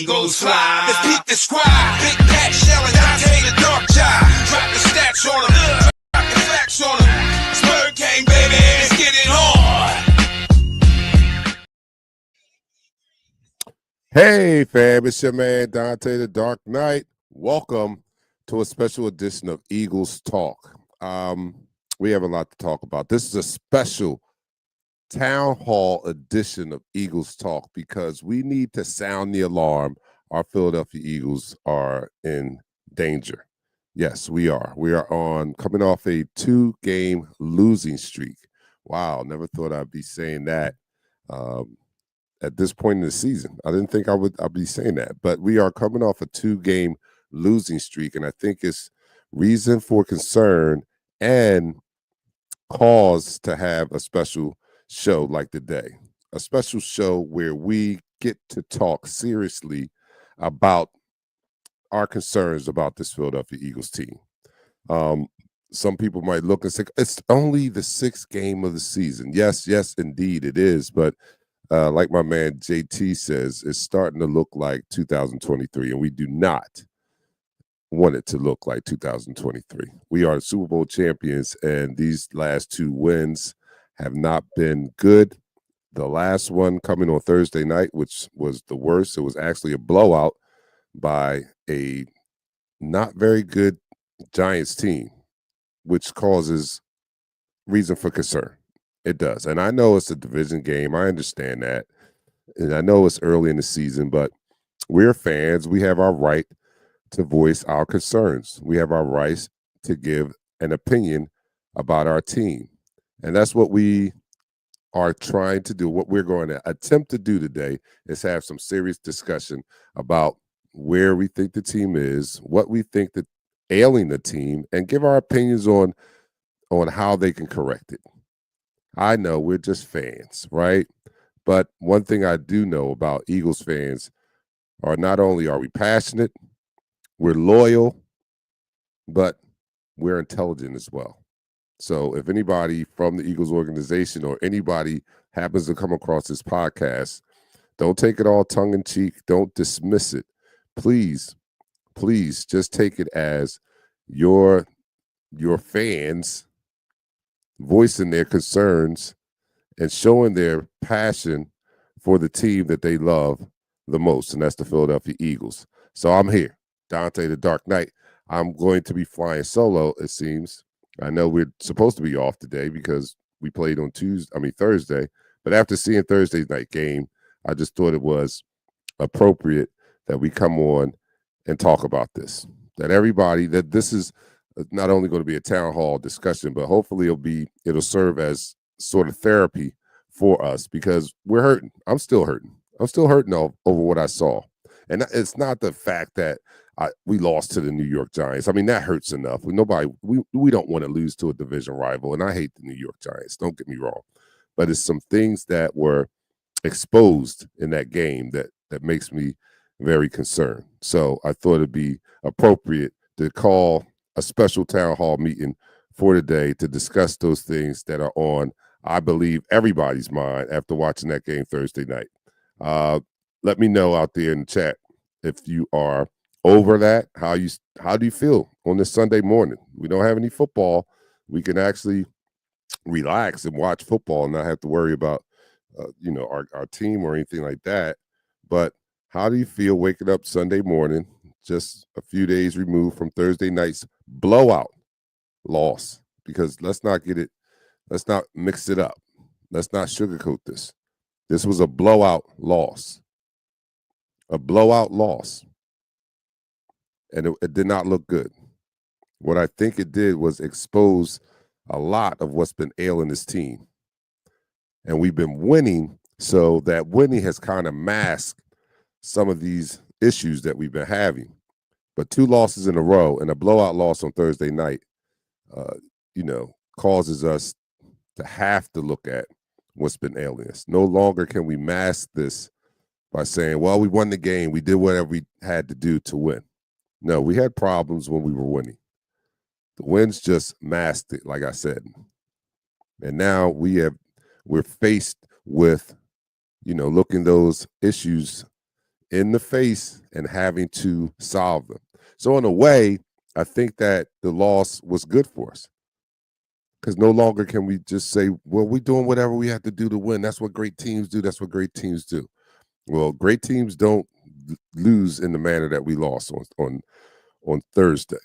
Eagles fly. Let's beat the squad. Big Pat shelling Dante the dark child. Drop the stats on him. Drop the facts on him. Spur gang, baby. Let's get it on. Hey fam, it's your man Dante the Dark Knight. Welcome to a special edition of Eagles Talk. We have a lot to talk about. This is a special town hall edition of Eagles Talk because we need to sound the alarm. Our Philadelphia Eagles are in danger. Yes, we are. We are coming off a 2-game losing streak. Wow, never thought I'd be saying that. At this point in the season, I didn't think I'd be saying that, but we are coming off a 2-game losing streak, and I think it's reason for concern and cause to have a special show like today, a special show where we get to talk seriously about our concerns about this Philadelphia Eagles team. Some people might look and say, it's only the 6th game of the season. Yes, indeed it is, but like my man JT says, it's starting to look like 2023, and we do not want it to look like 2023. We are Super Bowl champions, and these last 2 wins have not been good. The last one coming on Thursday night, which was the worst. It was actually a blowout by a not very good Giants team, which causes reason for concern. It does. And I know it's a division game. I understand that. And I know it's early in the season, but we're fans. We have our right to voice our concerns. We have our rights to give an opinion about our team. And that's what we are trying to do. What we're going to attempt to do today is have some serious discussion about where we think the team is, what we think that ailing the team, and give our opinions on how they can correct it. I know we're just fans, right? But one thing I do know about Eagles fans are not only are we passionate, we're loyal, but we're intelligent as well. So if anybody from the Eagles organization or anybody happens to come across this podcast, don't take it all tongue-in-cheek. Don't dismiss it. Please just take it as your fans voicing their concerns and showing their passion for the team that they love the most, and that's the Philadelphia Eagles. So I'm here, Dante the Dark Knight. I'm going to be flying solo, it seems. I know we're supposed to be off today because we played on Thursday, but after seeing Thursday's night game, I just thought it was appropriate that we come on and talk about this. That this is not only going to be a town hall discussion, but hopefully it'll serve as sort of therapy for us because we're hurting. I'm still hurting over what I saw. And it's not the fact that we lost to the New York Giants. I mean, that hurts enough. We don't want to lose to a division rival, and I hate the New York Giants. Don't get me wrong. But it's some things that were exposed in that game that makes me very concerned. So I thought it'd be appropriate to call a special town hall meeting for today to discuss those things that are on, I believe, everybody's mind after watching that game Thursday night. Let me know out there in the chat if you are over that. How do you feel on this Sunday morning? We don't have any football. We can actually relax and watch football and not have to worry about our team or anything like that. But how do you feel waking up Sunday morning, just a few days removed from Thursday night's blowout loss? Because let's not mix it up. Let's not sugarcoat this. This was a blowout loss. A blowout loss. And it did not look good. What I think it did was expose a lot of what's been ailing this team. And we've been winning, so that winning has kind of masked some of these issues that we've been having. But 2 losses in a row and a blowout loss on Thursday night, causes us to have to look at what's been ailing us. No longer can we mask this by saying, well, we won the game. We did whatever we had to do to win. No, we had problems when we were winning. The wins just masked it, like I said. And now we're faced with, looking those issues in the face and having to solve them. So in a way, I think that the loss was good for us because no longer can we just say, well, we're doing whatever we have to do to win. That's what great teams do. That's what great teams do. Well, great teams don't lose in the manner that we lost on Thursday.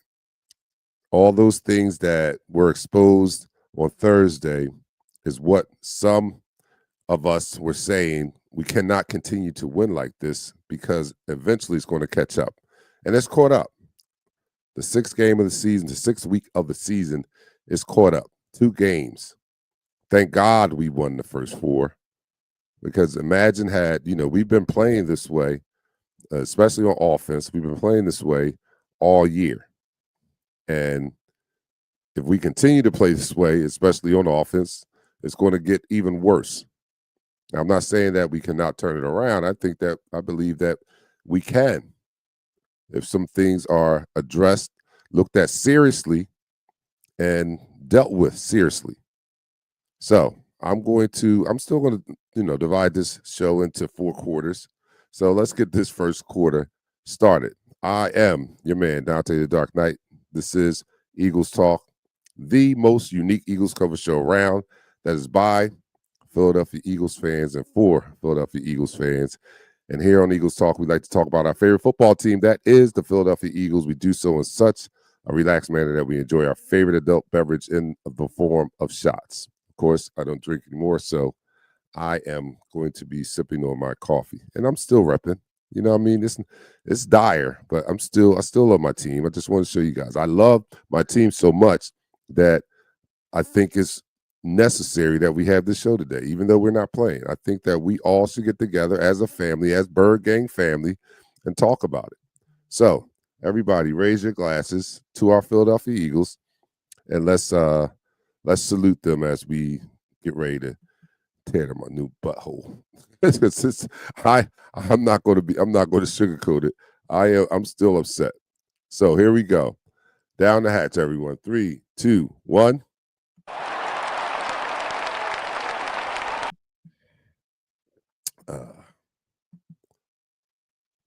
All those things that were exposed on Thursday is what some of us were saying. We cannot continue to win like this because eventually it's going to catch up. And it's caught up. The sixth game of the season, the sixth week of the season is caught up. 2 games. Thank God we won the first 4. Because imagine we've been playing this way, especially on offense. We've been playing this way all year. And if we continue to play this way, especially on offense, it's going to get even worse. Now, I'm not saying that we cannot turn it around. I believe that we can. If some things are addressed, looked at seriously, and dealt with seriously. So I'm still going to, divide this show into 4 quarters. So let's get this first quarter started. I am your man, Dante the Dark Knight. This is Eagles Talk, the most unique Eagles cover show around that is by Philadelphia Eagles fans and for Philadelphia Eagles fans. And here on Eagles Talk, we like to talk about our favorite football team. That is the Philadelphia Eagles. We do so in such a relaxed manner that we enjoy our favorite adult beverage in the form of shots. Of course, I don't drink anymore, so I am going to be sipping on my coffee. And I'm still repping. You know what I mean? It's dire, but I still love my team. I just want to show you guys. I love my team so much that I think it's necessary that we have this show today, even though we're not playing. I think that we all should get together as a family, as Bird Gang family, and talk about it. So everybody raise your glasses to our Philadelphia Eagles, and let's salute them as we get ready to tear them a new butthole. I'm not going to sugarcoat it. I'm still upset. So here we go. Down the hatch, everyone. 3, 2, 1.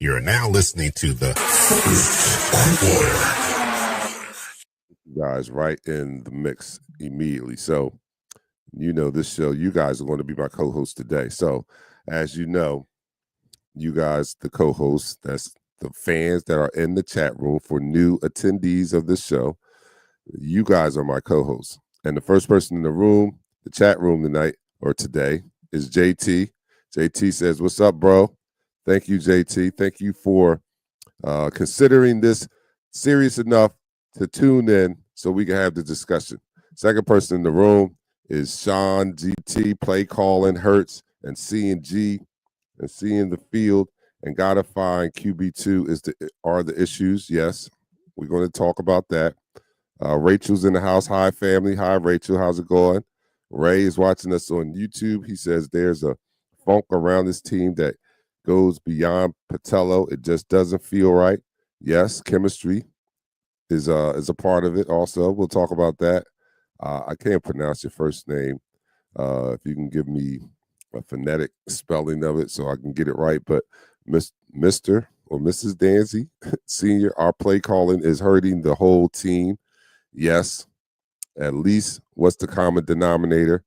You're now listening to the guys right in the mix immediately. So, this show, you guys are going to be my co-host today. So, as you know, you guys, the co-hosts, that's the fans that are in the chat room for new attendees of this show. You guys are my co-hosts. And the first person in the room, the chat room tonight or today, is JT. JT says, "What's up, bro?" Thank you, JT. Thank you for considering this serious enough to tune in so we can have the discussion. Second person in the room is Sean GT, play calling hurts and seeing G and seeing the field and gotta find QB2 are the issues. Yes, we're going to talk about that. Rachel's in the house. Hi, family. Hi, Rachel. How's it going? Ray is watching us on YouTube. He says there's a funk around this team that goes beyond Patello. It just doesn't feel right. Yes, chemistry is a part of it also. We'll talk about that. I can't pronounce your first name. If you can give me a phonetic spelling of it so I can get it right. But Mr. or Mrs. Danzy, Senior, our play calling is hurting the whole team. Yes, at least what's the common denominator?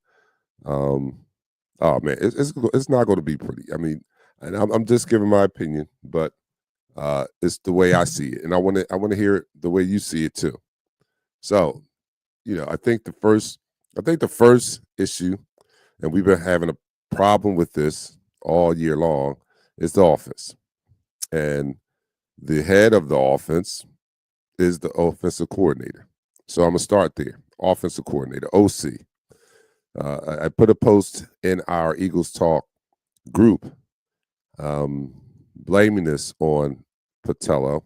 Oh man, it's not going to be pretty. I mean, and I'm just giving my opinion, but it's the way I see it, and I want to hear it the way you see it too. So, I think the first issue, and we've been having a problem with this all year long, is the offense, and the head of the offense is the offensive coordinator. So I'm gonna start there. Offensive coordinator, OC. I put a post in our Eagles Talk group blaming this on Patello.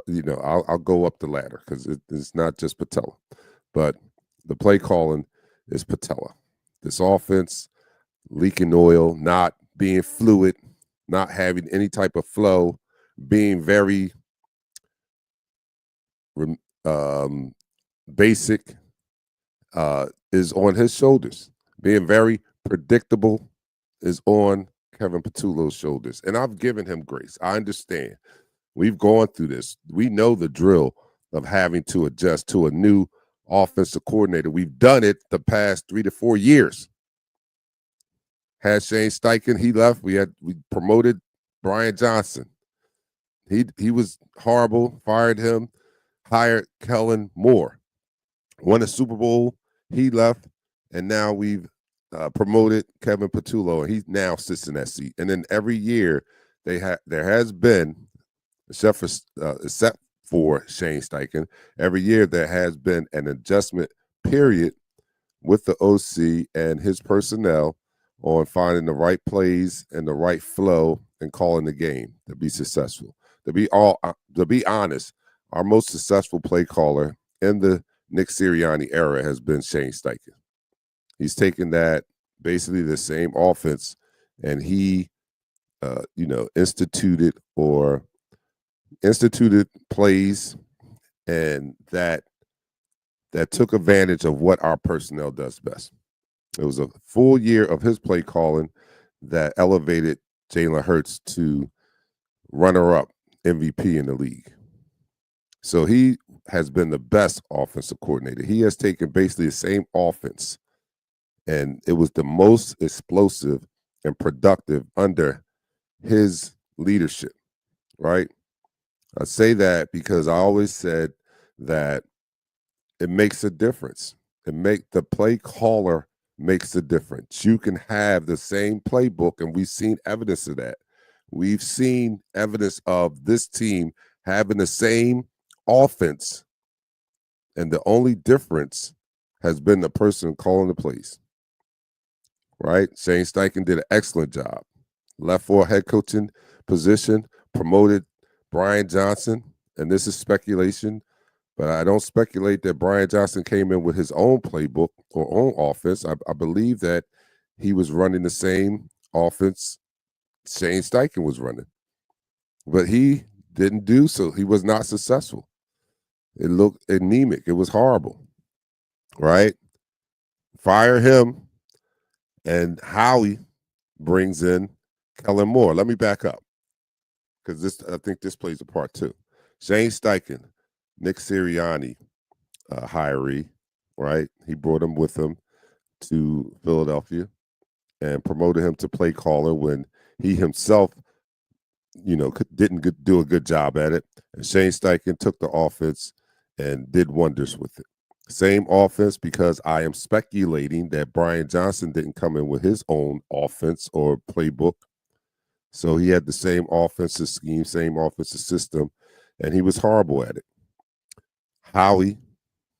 I'll go up the ladder because it's not just Patello, but the play calling is Patello. This offense leaking oil, not being fluid, not having any type of flow, being very basic is on his shoulders. Being very predictable is on Kevin Patullo's shoulders. And I've given him grace. I understand. We've gone through this. We know the drill of having to adjust to a new offensive coordinator. We've done it the past 3 to 4 years. Had Shane Steichen, he left. We promoted Brian Johnson. He was horrible, fired him, hired Kellen Moore. Won a Super Bowl, he left, and now we've promoted Kevin Patullo, and he now sits in that seat. And then every year there has been, except for Shane Steichen, every year there has been an adjustment period with the OC and his personnel on finding the right plays and the right flow and calling the game to be successful. To be honest, our most successful play caller in the Nick Sirianni era has been Shane Steichen. He's taken that, basically the same offense, and he instituted plays and that took advantage of what our personnel does best. It was a full year of his play calling that elevated Jalen Hurts to runner-up MVP in the league. So he has been the best offensive coordinator. He has taken basically the same offense, and it was the most explosive and productive under his leadership, right? I say that because I always said that it makes a difference. The play caller makes a difference. You can have the same playbook, and we've seen evidence of that. We've seen evidence of this team having the same offense, and the only difference has been the person calling the plays, right? Shane Steichen did an excellent job. Left for a head coaching position, promoted Brian Johnson, and this is speculation, but I don't speculate that Brian Johnson came in with his own playbook or own offense. I believe that he was running the same offense Shane Steichen was running, but he didn't do so. He was not successful. It looked anemic. It was horrible, right? Fire him, and Howie brings in Kellen Moore. Let me back up, because I think this plays a part too. Shane Steichen, Nick Sirianni hiree, right? He brought him with him to Philadelphia and promoted him to play caller when he himself, didn't do a good job at it. And Shane Steichen took the offense and did wonders with it. Same offense, because I am speculating that Brian Johnson didn't come in with his own offense or playbook. So he had the same offensive scheme, same offensive system, and he was horrible at it. Howie,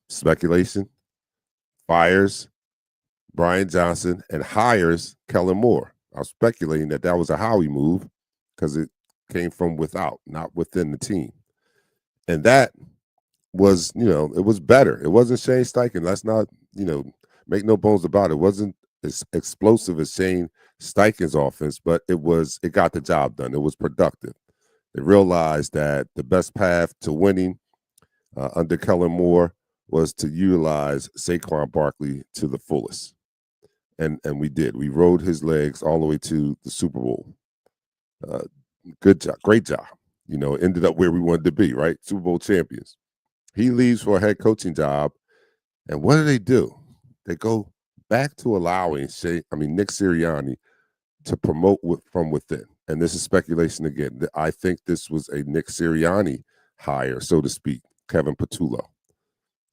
speculation, fires Brian Johnson and hires Kellen Moore. I was speculating that was a Howie move because it came from without, not within the team. And that was, it was better. It wasn't Shane Steichen. Let's not, make no bones about it. It wasn't as explosive as Shane Steichen's offense, but it got the job done. It was productive. They realized that the best path to winning under Kellen Moore was to utilize Saquon Barkley to the fullest. And we did. We rode his legs all the way to the Super Bowl. Good job. Great job. Ended up where we wanted to be, right? Super Bowl champions. He leaves for a head coaching job. And what do? They go back to allowing Nick Sirianni to promote from within. And this is speculation again. I think this was a Nick Sirianni hire, so to speak, Kevin Patullo.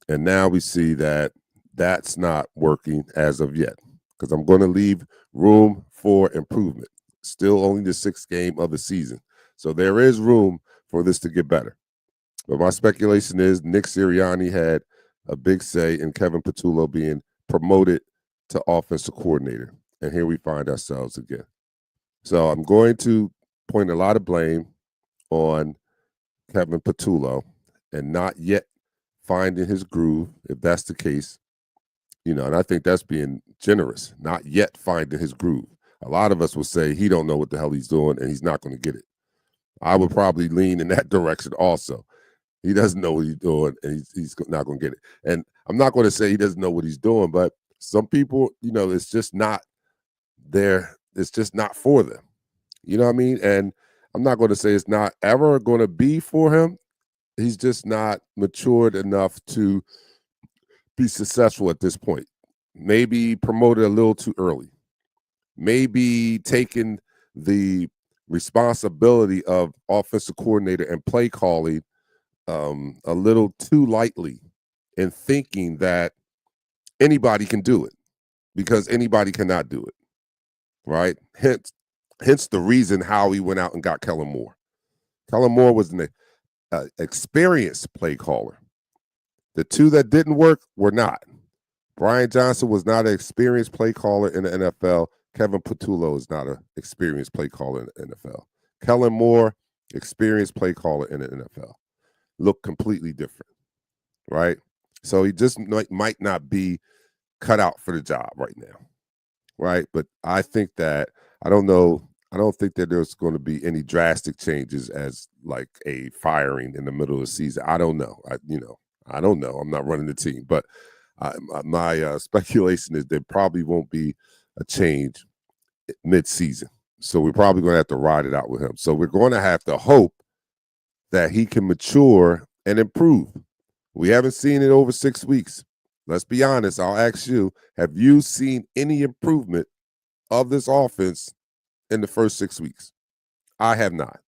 And now we see that that's not working as of yet, because I'm going to leave room for improvement. Still only the 6th game of the season. So there is room for this to get better. But my speculation is Nick Sirianni had a big say in Kevin Patullo being promoted to offensive coordinator. And here we find ourselves again. So I'm going to point a lot of blame on Kevin Patullo and not yet finding his groove, if that's the case. And I think that's being generous, not yet finding his groove. A lot of us will say he don't know what the hell he's doing and he's not going to get it. I would probably lean in that direction also. He doesn't know what he's doing and he's not going to get it. And I'm not going to say he doesn't know what he's doing, but some people, it's just not there. It's just not for them. You know what I mean? And I'm not going to say it's not ever going to be for him. He's just not matured enough to be successful at this point. Maybe promoted a little too early. Maybe taking the responsibility of offensive coordinator and play calling a little too lightly, and thinking that anybody can do it, because anybody cannot do it, right? Hence the reason how he went out and got Kellen Moore. Kellen Moore was an experienced play caller. The two that didn't work were not. Brian Johnson was not an experienced play caller in the NFL. Kevin Patullo is not an experienced play caller in the NFL. Kellen Moore, experienced play caller in the NFL. Look completely different, right? So he just might not be cut out for the job right now, right? But I think that, I don't think that there's going to be any drastic changes as like a firing in the middle of the season. I don't know. I don't know. I'm not running the team, but my speculation is there probably won't be a change mid-season. So we're probably going to have to ride it out with him. So we're going to have to hope that he can mature and improve. We haven't seen it over 6 weeks. Let's be honest. I'll ask you, have you seen any improvement of this offense in the first 6 weeks? I have not.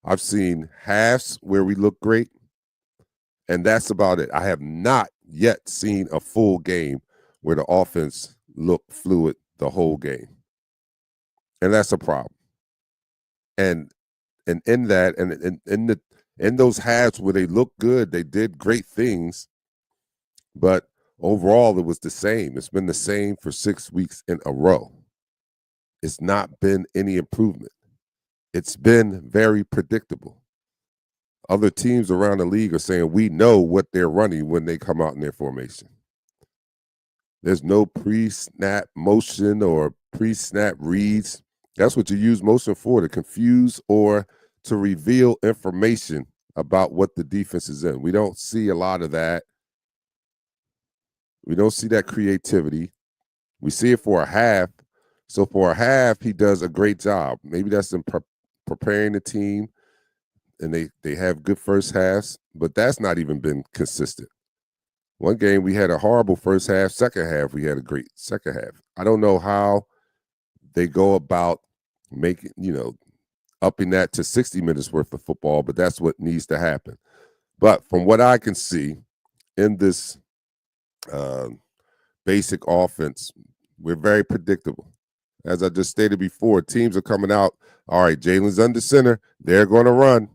I've seen halves where we look great, and that's about it. I have not yet seen a full game where the offense looked fluid the whole game. And that's a problem. And in that, and in those halves where they looked good, they did great things, but overall it was the same. It's been the same for 6 weeks in a row. It's not been any improvement. It's been very predictable. Other teams around the league are saying we know what they're running when they come out in their formation. There's no pre-snap motion or pre-snap reads. That's what you use motion for, to confuse or to reveal information about what the defense is in. We don't see a lot of that. We don't see that creativity. We see it for a half. So for a half, he does a great job. Maybe that's in preparing the team, and they have good first halves, but that's not even been consistent. One game we had a horrible first half. Second half, we had a great second half. I don't know how they go about making, upping that to 60 minutes worth of football, but that's what needs to happen. But from what I can see in this basic offense, we're very predictable. As I just stated before, teams are coming out. All right, Jalen's under center. They're going to run.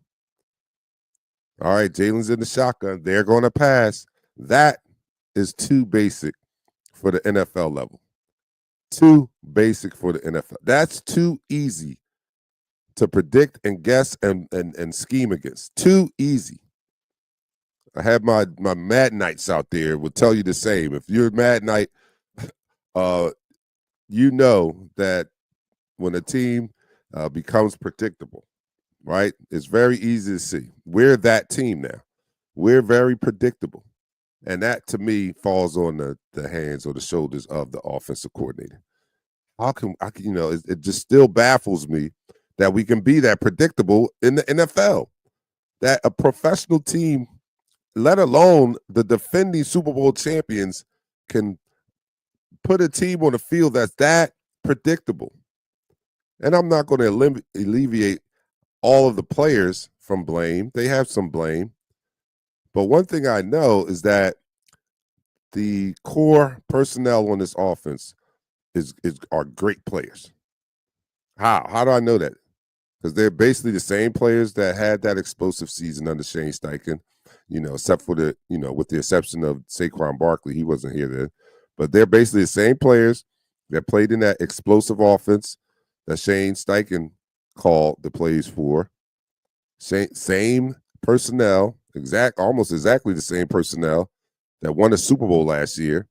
All right, Jalen's in the shotgun. They're going to pass. That is too basic for the NFL level. Too basic for the NFL. That's too easy to predict and guess and scheme against. Too easy. I have my Mad Knights out there will tell you the same. If you're a Mad Knight, you know that when a team becomes predictable, right? It's very easy to see. We're that team now. We're very predictable. And that, to me, falls on the hands or the shoulders of the offensive coordinator. It just still baffles me that we can be that predictable in the NFL, that a professional team, let alone the defending Super Bowl champions, can put a team on the field that's that predictable. And I'm not going to alleviate all of the players from blame. They have some blame. But one thing I know is that the core personnel on this offense are great players. How do I know that? Because they're basically the same players that had that explosive season under Shane Steichen, except for with the exception of Saquon Barkley. He wasn't here then. But they're basically the same players that played in that explosive offense that Shane Steichen called the plays for. Same personnel, almost exactly the same personnel that won a Super Bowl last year.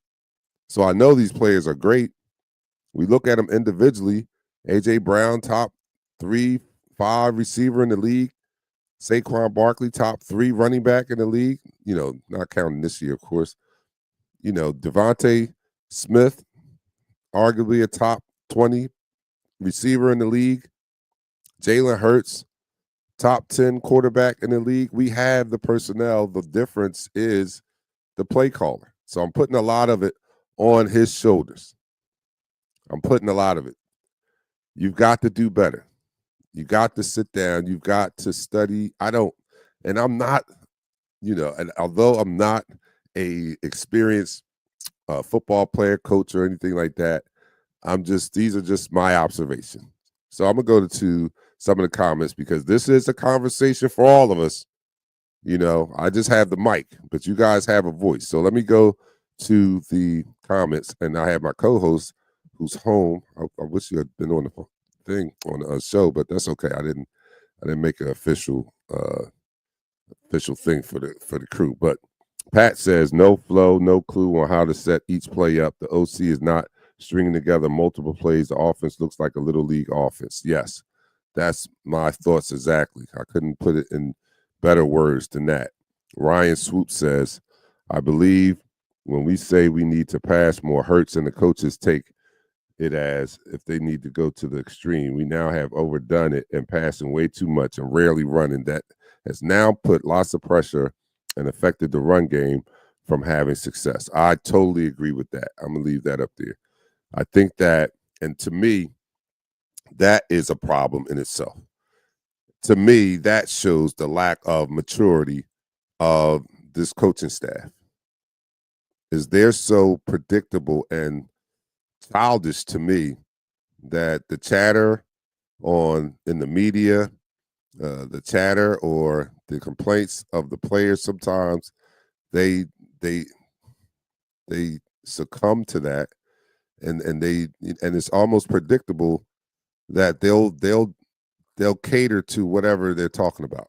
So I know these players are great. We look at them individually. A.J. Brown, top 3-5 receiver in the league. Saquon Barkley, top 3 running back in the league. Not counting this year, of course. Devontae Smith, arguably a top 20 receiver in the league. Jalen Hurts, top 10 quarterback in the league. We have the personnel. The difference is the play caller. So I'm putting a lot of it on his shoulders. I'm putting a lot of it. You've got to do better. You got to sit down. You've got to study. I'm not, and although I'm not a experienced football player, coach, or anything like that, these are just my observations. So I'm going to go to some of the comments because this is a conversation for all of us. I just have the mic, but you guys have a voice. So let me go to the comments, and I have my co-host who's home. I wish you had been on the thing on the show, but that's okay. I didn't make an official thing for the crew. But Pat says no flow, no clue on how to set each play up. The OC is not stringing together multiple plays. The offense looks like a little league offense. Yes, that's my thoughts exactly. I couldn't put it in better words than that. Ryan Swoop says, I believe when we say we need to pass more, Hurts and the coaches take it as if they need to go to the extreme. We now have overdone it and passing way too much and rarely running. That has now put lots of pressure and affected the run game from having success. I totally agree with that. I'm going to leave that up there. I think that, and to me, that is a problem in itself. To me, that shows the lack of maturity of this coaching staff. Is they're so predictable and childish to me that the chatter in the media, the chatter or the complaints of the players, sometimes they succumb to that, and it's almost predictable that they'll cater to whatever they're talking about.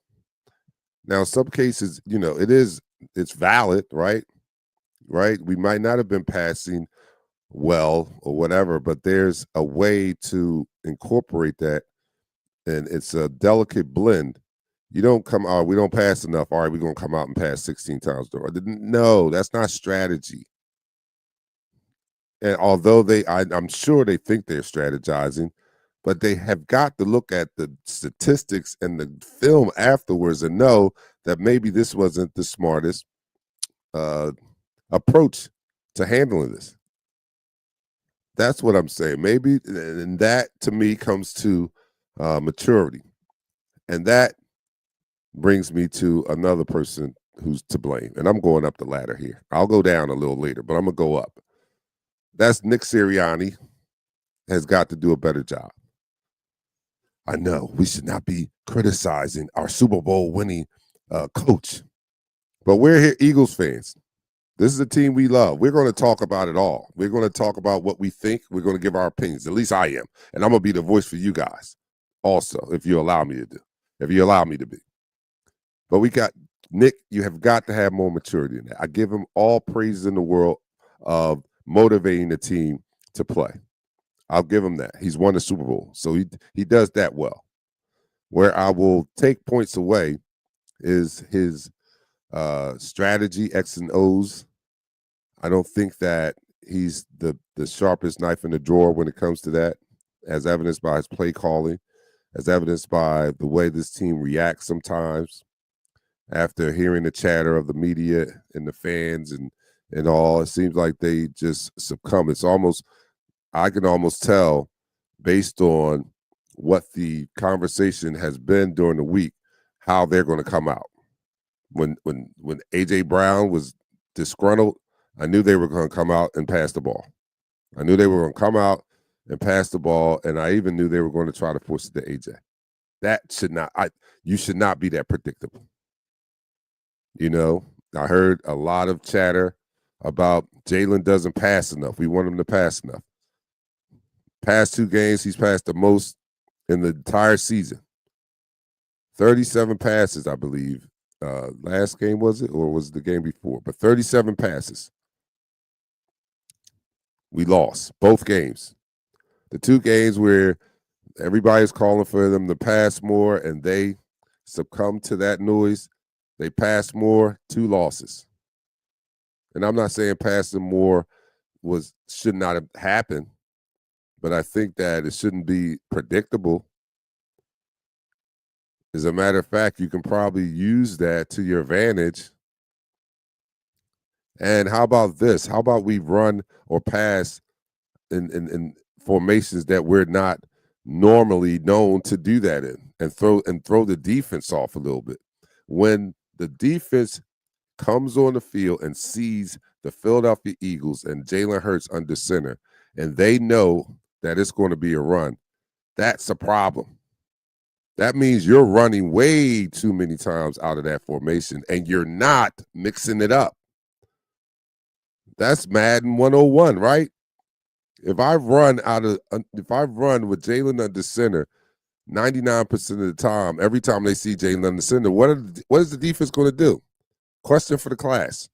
Now, in some cases, it's valid, right? We might not have been passing well or whatever, but there's a way to incorporate that, and it's a delicate blend. You don't come out, we don't pass enough. All right, we're going to come out and pass 16 times. No, that's not strategy. And although I'm sure they think they're strategizing, but they have got to look at the statistics and the film afterwards and know that maybe this wasn't the smartest approach to handling this. That's what I'm saying. Maybe, and that to me comes to maturity. And that brings me to another person who's to blame. And I'm going up the ladder here. I'll go down a little later, but I'm going to go up. That's Nick Sirianni has got to do a better job. I know we should not be criticizing our Super Bowl winning coach, but we're here Eagles fans. This is a team we love. We're going to talk about it all. We're going to talk about what we think. We're going to give our opinions. At least I am. And I'm going to be the voice for you guys also, if you allow me to do. If you allow me to be. But we got, Nick, you have got to have more maturity in that. I give him all praises in the world of motivating the team to play. I'll give him that. He's won the Super Bowl. So he does that well. Where I will take points away is his strategy, X and O's. I don't think that he's the sharpest knife in the drawer when it comes to that, as evidenced by his play calling, as evidenced by the way this team reacts sometimes after hearing the chatter of the media and the fans and all. It seems like they just succumb. It's almost, I can almost tell based on what the conversation has been during the week, how they're going to come out. When A.J. Brown was disgruntled, I knew they were going to come out and pass the ball. I knew they were going to come out and pass the ball, and I even knew they were going to try to force it to A.J. That should not, you should not be that predictable. I heard a lot of chatter about Jalen doesn't pass enough. We want him to pass enough. Past 2 games, he's passed the most in the entire season. 37 passes, I believe. Last game, was it? Or was it the game before? But 37 passes. We lost both games. The 2 games where everybody's calling for them to pass more and they succumb to that noise, they pass more, 2 losses. And I'm not saying passing more should not have happened, but I think that it shouldn't be predictable. As a matter of fact, you can probably use that to your advantage. And how about this? How about we run or pass in formations that we're not normally known to do that in, and throw the defense off a little bit. When the defense comes on the field and sees the Philadelphia Eagles and Jalen Hurts under center, and they know that it's going to be a run, that's a problem. That means you're running way too many times out of that formation, and you're not mixing it up. That's Madden 101, right? If I run with Jalen under center 99% of the time, every time they see Jalen under center, what is the defense going to do? Question for the class.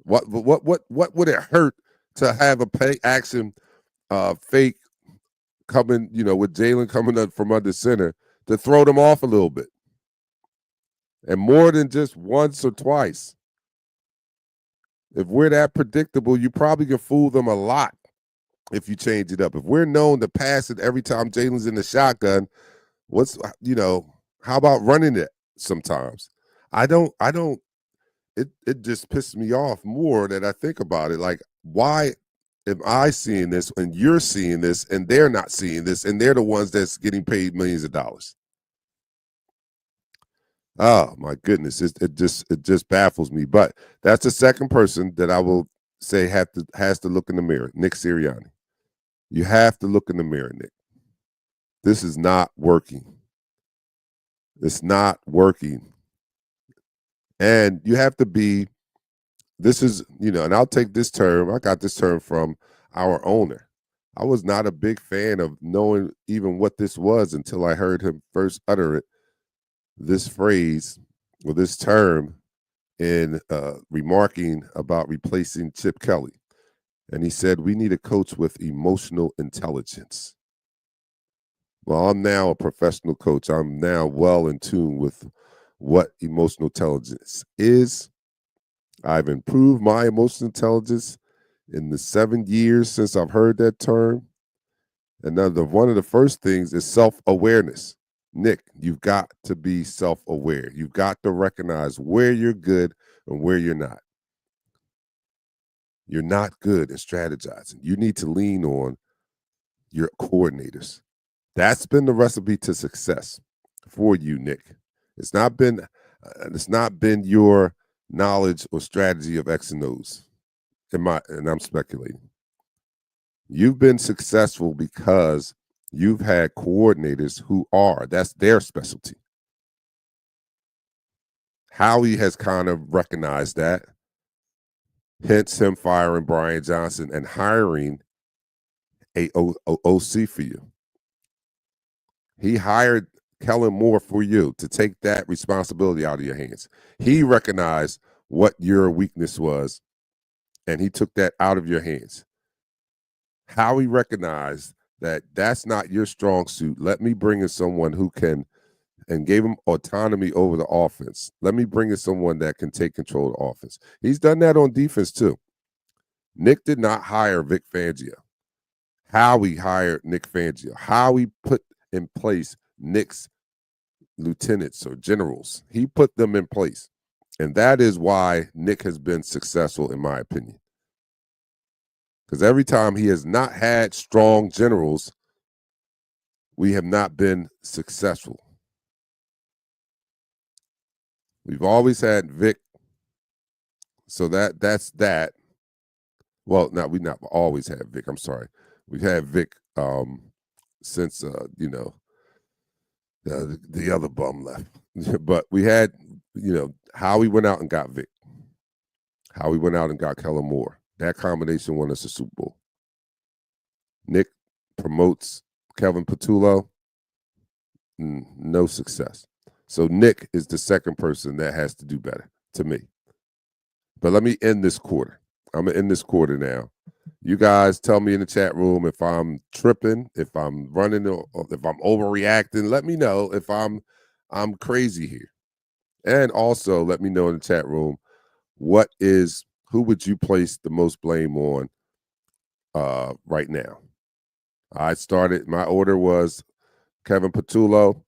What would it hurt to have a play action fake coming, with Jalen coming up from under center to throw them off a little bit? And more than just once or twice. If we're that predictable, you probably can fool them a lot if you change it up. If we're known to pass it every time Jalen's in the shotgun, how about running it sometimes? It just pisses me off more that I think about it. Like, why am I seeing this and you're seeing this and they're not seeing this and they're the ones that's getting paid millions of dollars? Oh my goodness, it just baffles me. But that's the second person that I will say has to look in the mirror. Nick Sirianni. You have to look in the mirror, Nick. This is not working. It's not working. And you have to be, and I'll take this term. I got this term from our owner. I was not a big fan of knowing even what this was until I heard him first utter it. This phrase or this term in remarking about replacing Chip Kelly. And he said, we need a coach with emotional intelligence. Well, I'm now a professional coach. I'm now well in tune with what emotional intelligence is. I've improved my emotional intelligence in the 7 years since I've heard that term. And now one of the first things is self-awareness. Nick, you've got to be self-aware. You've got to recognize where you're good and where you're not. You're not good at strategizing. You need to lean on your coordinators. That's been the recipe to success for you, Nick. It's not been your knowledge or strategy of X and O's. And I'm speculating. You've been successful because you've had coordinators that's their specialty. Howie has kind of recognized that, hence him firing Brian Johnson and hiring a OC for you. He hired Kellen Moore for you to take that responsibility out of your hands. He recognized what your weakness was, and he took that out of your hands. Howie recognized that that's not your strong suit. Let me bring in someone who can, and gave him autonomy over the offense. Let me bring in someone that can take control of the offense. He's done that on defense too. Nick did not hire Vic Fangio. Howie hired Nick Fangio. Howie put in place Nick's lieutenants or generals. He put them in place. And that is why Nick has been successful, in my opinion. Because every time he has not had strong generals, we have not been successful. We've always had Vic. So that's that. Well, we've not always had Vic. I'm sorry. We've had Vic since the other bum left. But we had, Howie went out and got Vic. Howie went out and got Kellen Moore. That combination won us a Super Bowl. Nick promotes Kevin Patullo. No success. So Nick is the second person that has to do better, to me. But let me end this quarter. I'm going to end this quarter now. You guys tell me in the chat room if I'm tripping, if I'm running, or if I'm overreacting. Let me know if I'm crazy here. And also let me know in the chat room who would you place the most blame on right now? My order was Kevin Patullo,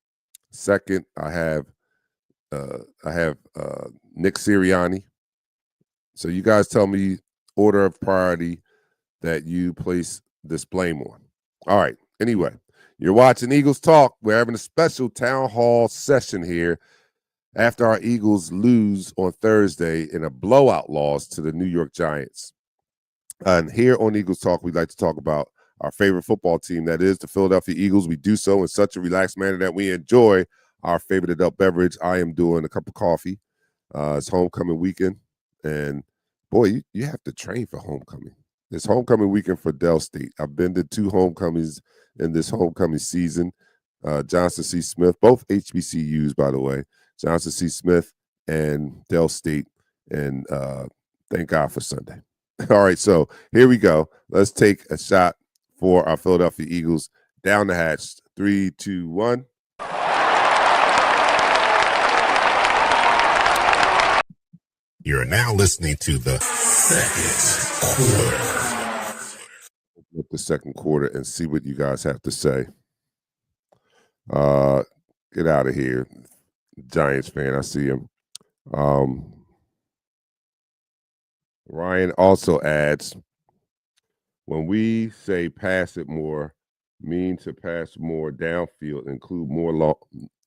Second, I have Nick Sirianni. So you guys tell me order of priority that you place this blame on. All right. Anyway, you're watching Eagles Talk. We're having a special town hall session here after our Eagles lose on Thursday in a blowout loss to the New York Giants. And here on Eagles Talk, we'd like to talk about our favorite football team, that is the Philadelphia Eagles. We do so in such a relaxed manner that we enjoy our favorite adult beverage. I am doing a cup of coffee. It's homecoming weekend. And, boy, you have to train for homecoming. It's homecoming weekend for Dell State. I've been to 2 homecomings in this homecoming season. Johnson C. Smith, both HBCUs, by the way. Johnson C. Smith and Dell State. And thank God for Sunday. All right, so here we go. Let's take a shot for our Philadelphia Eagles. Down the hatch. 3, 2, 1. You're now listening to the second quarter. With the second quarter and see what you guys have to say. Get out of here, Giants fan. I see him. Ryan also adds, when we say pass it more, mean to pass more downfield, include more long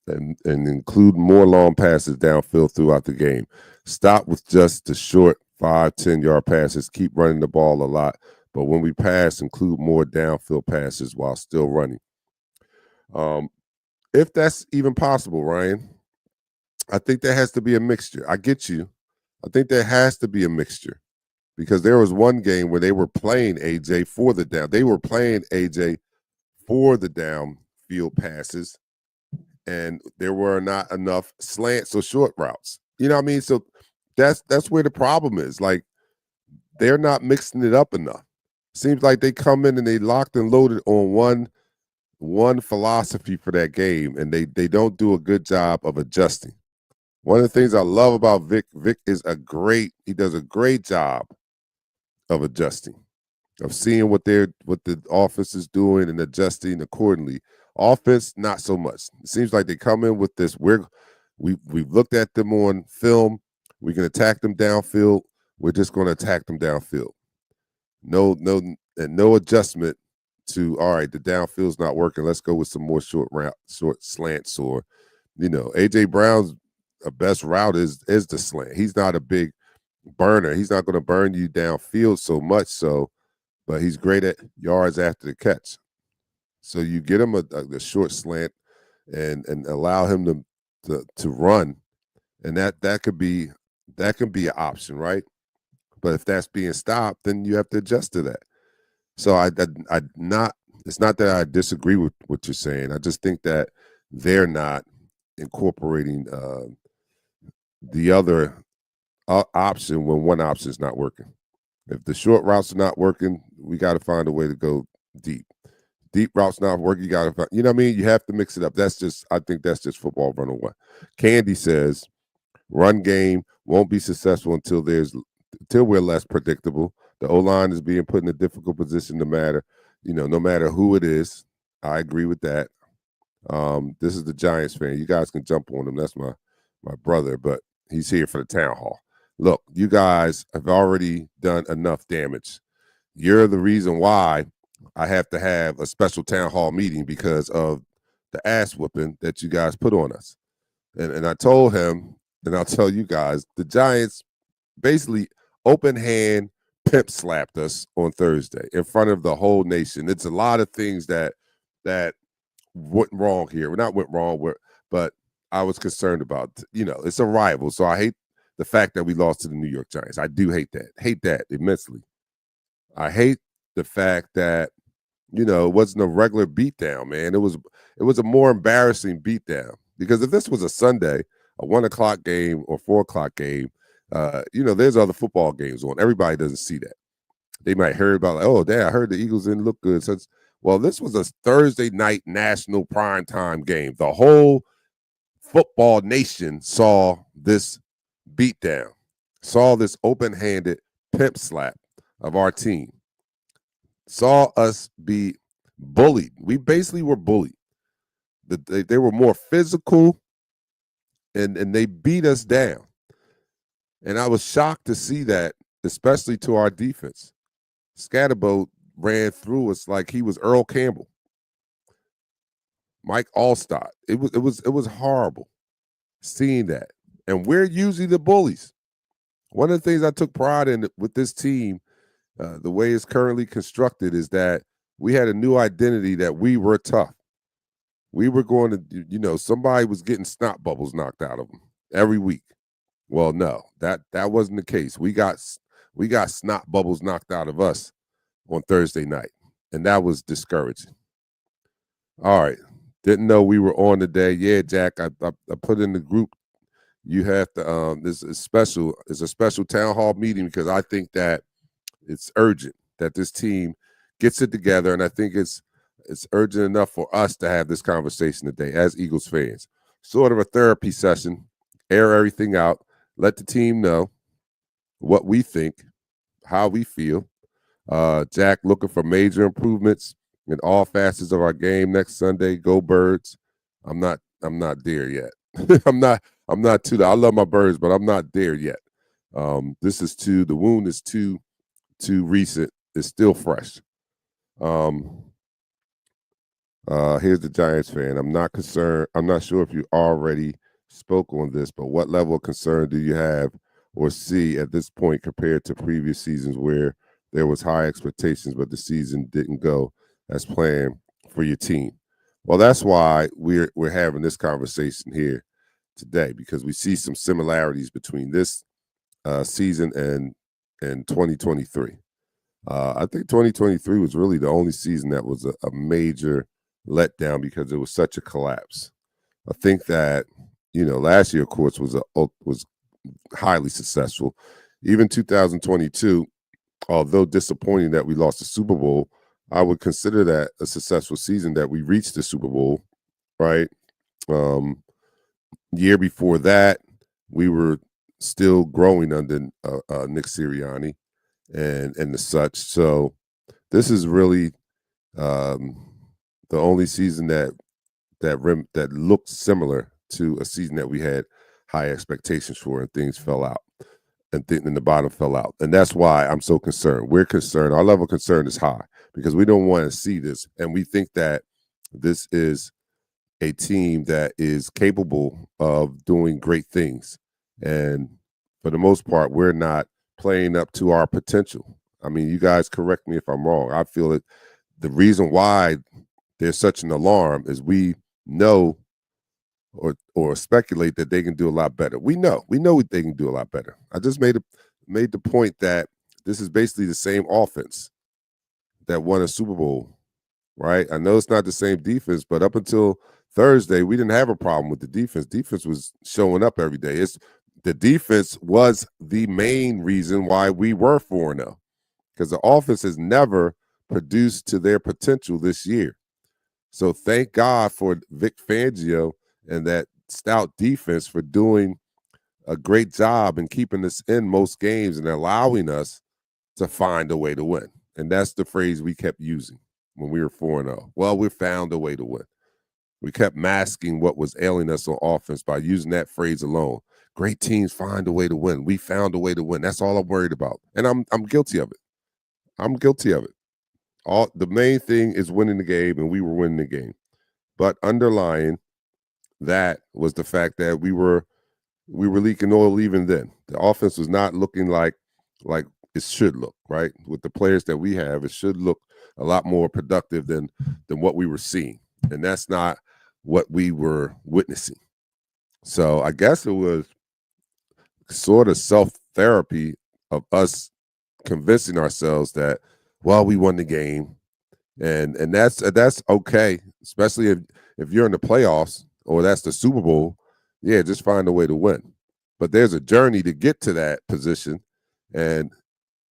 and include more long passes downfield throughout the game. Stop with just the short 5-10 yard passes. Keep running the ball a lot, but when we pass, include more downfield passes while still running. If that's even possible, Ryan, I think there has to be a mixture. I get you. I think there has to be a mixture, because there was one game where they were playing AJ for the down. They were playing AJ for the downfield passes, and there were not enough slants or short routes. You know what I mean? So that's where the problem is. Like, they're not mixing it up enough. Seems like they come in and they locked and loaded on one philosophy for that game, and they don't do a good job of adjusting. One of the things I love about Vic is he does a great job of adjusting, of seeing what the offense is doing and adjusting accordingly. Offense, not so much. It seems like they come in with this. We've looked at them on film. We can attack them downfield. We're just going to attack them downfield. No adjustment to, all right, the downfield's not working. Let's go with some more short slants, or, AJ Brown's best route is the slant. He's not a big burner. He's not going to burn you downfield so much so, but he's great at yards after the catch. So you get him a short slant and allow him to run, and that could be an option, right? But if that's being stopped, then you have to adjust to that. So it's not that I disagree with what you're saying. I just think that they're not incorporating the other option when one option is not working. If the short routes are not working, we got to find a way to go deep. Deep routes not working, you got to find, you know what I mean? You have to mix it up. I think that's just football 101. Candy says, run game won't be successful until we're less predictable. The O-line is being put in a difficult position no matter who it is. I agree with that. This is the Giants fan. You guys can jump on him. That's my brother, but he's here for the town hall. Look, you guys have already done enough damage. You're the reason why I have to have a special town hall meeting, because of the ass whooping that you guys put on us. And I told him, and I'll tell you guys, the Giants basically open hand pimp slapped us on Thursday in front of the whole nation. It's a lot of things that went wrong here. Not went wrong, but I was concerned about. It's a rival, so I hate the fact that we lost to the New York Giants. I do hate that immensely. I hate the fact that it wasn't a regular beatdown, man. It was a more embarrassing beatdown, because if this was a Sunday, a 1:00 game or 4:00 game, there's other football games on. Everybody doesn't see that. They might hear about, oh, damn, I heard the Eagles didn't look good. So this was a Thursday night national primetime game. The whole football nation saw this beatdown, saw this open-handed pimp slap of our team, saw us be bullied. We basically were bullied. They were more physical, and they beat us down. And I was shocked to see that, especially to our defense. Scatterbo ran through us like he was Earl Campbell, Mike Allstott. It was horrible seeing that. And we're usually the bullies. One of the things I took pride in with this team, the way it's currently constructed, is that we had a new identity that we were tough. We were going to, somebody was getting snot bubbles knocked out of them every week. Well, no, that wasn't the case. We got snot bubbles knocked out of us on Thursday night, and that was discouraging. All right, didn't know we were on today. Yeah, Jack, I put in the group. You have to. This is special. It's a special town hall meeting because I think that it's urgent that this team gets it together, and I think it's urgent enough for us to have this conversation today as Eagles fans. Sort of a therapy session. Air everything out. Let the team know what we think, how we feel. Jack looking for major improvements in all facets of our game next Sunday. Go Birds. I'm not there yet. I'm not too. I love my Birds, but I'm not there yet. The wound is too recent. It's still fresh. Here's the Giants fan. I'm not concerned. I'm not sure if you already spoke on this, but what level of concern do you have or see at this point compared to previous seasons where there was high expectations, but the season didn't go as planned for your team? Well, that's why we're having this conversation here today, because we see some similarities between this season and 2023. I think 2023 was really the only season that was a major letdown because it was such a collapse. I think that last year, of course, was highly successful. Even 2022, although disappointing that we lost the Super Bowl, I would consider that a successful season that we reached the Super Bowl, right? Year before that, we were still growing under Nick Sirianni and the such. So this is really the only season that looked similar to a season that we had high expectations for, and things fell out, and the bottom fell out. And that's why I'm so concerned. We're concerned. Our level of concern is high because we don't want to see this. And we think that this is a team that is capable of doing great things. And for the most part, we're not playing up to our potential. I mean, you guys correct me if I'm wrong. I feel that the reason why there's such an alarm is we know or speculate that they can do a lot better. We know they can do a lot better. I just made the point that this is basically the same offense that won a Super Bowl, right? I know it's not the same defense, but up until Thursday, we didn't have a problem with the defense. Defense was showing up every day. The defense was the main reason why we were 4-0, because the offense has never produced to their potential this year. So thank God for Vic Fangio and that stout defense for doing a great job in keeping us in most games and allowing us to find a way to win. And that's the phrase we kept using when we were 4-0. Well, we found a way to win. We kept masking what was ailing us on offense by using that phrase alone. Great teams find a way to win. We found a way to win. That's all I'm worried about. And I'm guilty of it. I'm guilty of it. The main thing is winning the game, and we were winning the game. But underlying that was the fact that we were leaking oil even then. The offense was not looking like it should look, right? With the players that we have, it should look a lot more productive than what we were seeing. And that's not what we were witnessing. So I guess it was sort of self-therapy of us convincing ourselves that, well, we won the game. And that's okay, especially if you're in the playoffs or that's the Super Bowl. Yeah, just find a way to win. But there's a journey to get to that position. And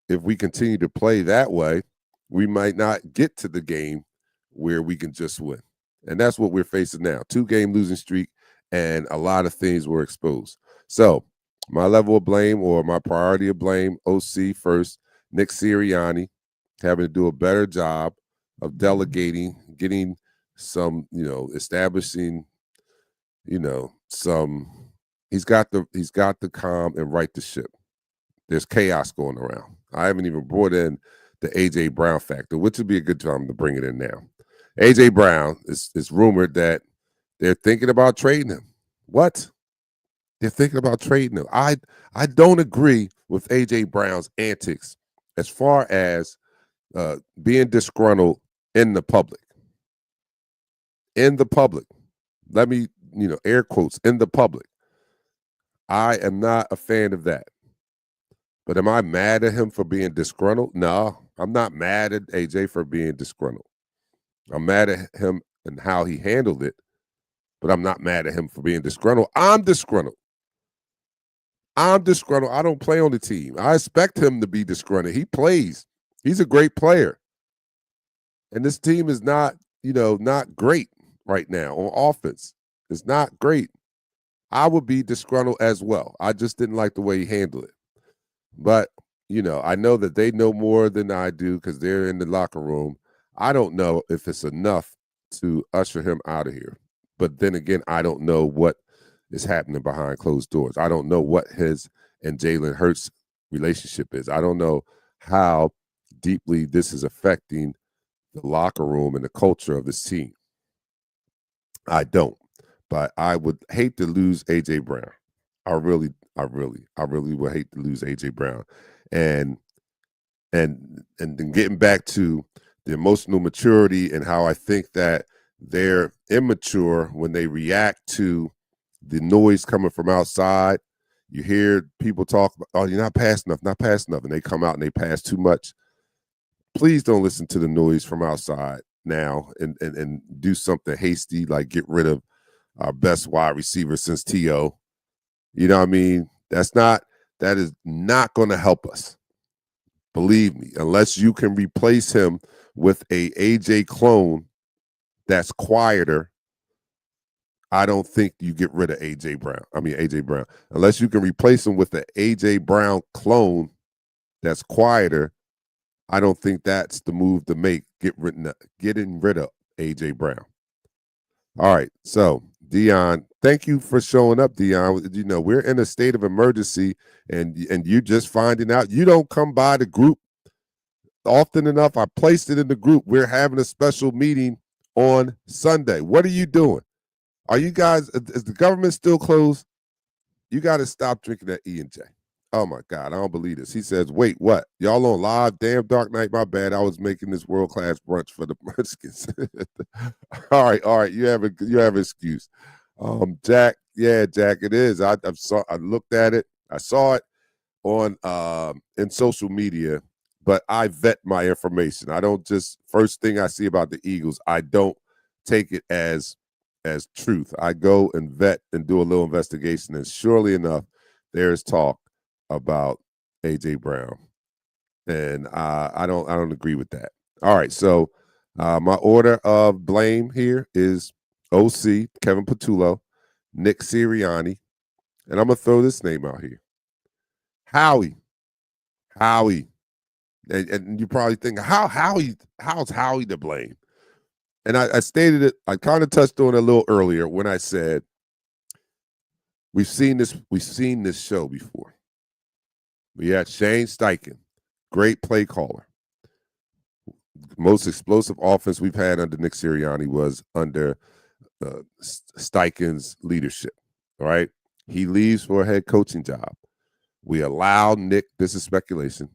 if we continue to play that way, we might not get to the game where we can just win. And that's what we're facing now. 2-game losing streak, and a lot of things were exposed. So my level of blame, or my priority of blame, OC first, Nick Sirianni, having to do a better job of delegating, getting some, establishing, some. He's got the calm and right the ship. There's chaos going around. I haven't even brought in the AJ Brown factor, which would be a good time to bring it in now. AJ Brown is rumored that they're thinking about trading him. What? They're thinking about trading him. I don't agree with AJ Brown's antics as far as being disgruntled in the public. In the public. Let me, air quotes, in the public. I am not a fan of that. But am I mad at him for being disgruntled? No, I'm not mad at AJ for being disgruntled. I'm mad at him and how he handled it, but I'm not mad at him for being disgruntled. I'm disgruntled. I don't play on the team. I expect him to be disgruntled. He plays. He's a great player. And this team is not, not great right now on offense. It's not great. I would be disgruntled as well. I just didn't like the way he handled it. But, I know that they know more than I do because they're in the locker room. I don't know if it's enough to usher him out of here. But then again, I don't know what is happening behind closed doors. I don't know what his and Jalen Hurts' relationship is. I don't know how deeply this is affecting the locker room and the culture of this team. I don't. But I would hate to lose A.J. Brown. I really would hate to lose A.J. Brown. And then getting back to the emotional maturity and how I think that they're immature when they react to the noise coming from outside. You hear people talk about, oh, you're not passing enough, and they come out and they pass too much. Please don't listen to the noise from outside now and do something hasty like get rid of our best wide receiver since T.O. You know what I mean? That is not going to help us. Believe me, unless you can replace him with a AJ clone that's quieter, I don't think you get rid of AJ Brown. Unless you can replace him with an AJ Brown clone that's quieter, I don't think that's the move to make, getting rid of AJ Brown. All right, so Dion, thank you for showing up, Dion. We're in a state of emergency, and you just finding out. You don't come by the group often enough. I placed it in the group. We're having a special meeting on Sunday. What are you doing? Are you guys, is the government still closed? You got to stop drinking that E&J. Oh, my God, I don't believe this. He says, wait, what? Y'all on live? Damn, DarkKnight, my bad. I was making this world-class brunch for the Redskins. All right. You have an excuse. Jack, it is. I looked at it. I saw it on in social media, but I vet my information. I don't just, first thing I see about the Eagles, I don't take it as truth. I go and vet and do a little investigation, and surely enough, there's talk about AJ Brown, and I don't agree with that. All right, so my order of blame here is OC Kevin Patullo, Nick Sirianni, and I'm gonna throw this name out here, Howie, and you probably think how's Howie to blame? And I stated it. I kind of touched on it a little earlier when I said we've seen this show before. We had Shane Steichen, great play caller. Most explosive offense we've had under Nick Sirianni was under Steichen's leadership. All right, he leaves for a head coaching job. We allow Nick. This is speculation.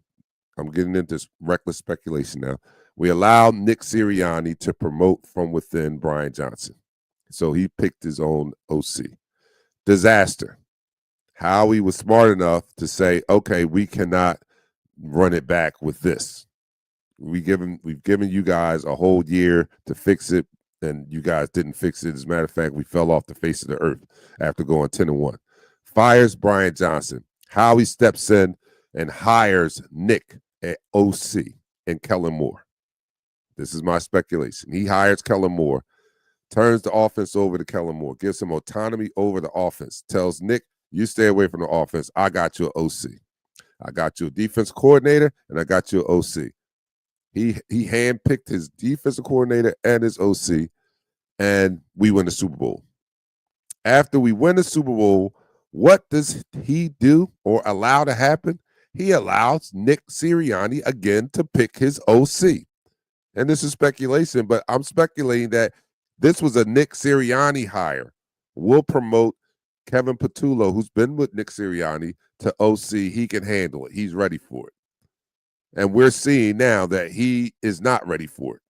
I'm getting into this reckless speculation now. We allowed Nick Sirianni to promote from within Brian Johnson. So he picked his own OC. Disaster. Howie was smart enough to say, okay, we cannot run it back with this. We've given you guys a whole year to fix it, and you guys didn't fix it. As a matter of fact, we fell off the face of the earth after going 10-1. Fires Brian Johnson. Howie steps in and hires Nick at OC and Kellen Moore. This is my speculation. He hires Kellen Moore, turns the offense over to Kellen Moore, gives him autonomy over the offense, tells Nick, you stay away from the offense. I got you an OC. I got you a defense coordinator, and I got you an OC. He handpicked his defensive coordinator and his OC, and we win the Super Bowl. After we win the Super Bowl, what does he do or allow to happen? He allows Nick Sirianni again to pick his OC. And this is speculation, but I'm speculating that this was a Nick Sirianni hire. We'll promote Kevin Patullo, who's been with Nick Sirianni, to OC. He can handle it. He's ready for it. And we're seeing now that he is not ready for it.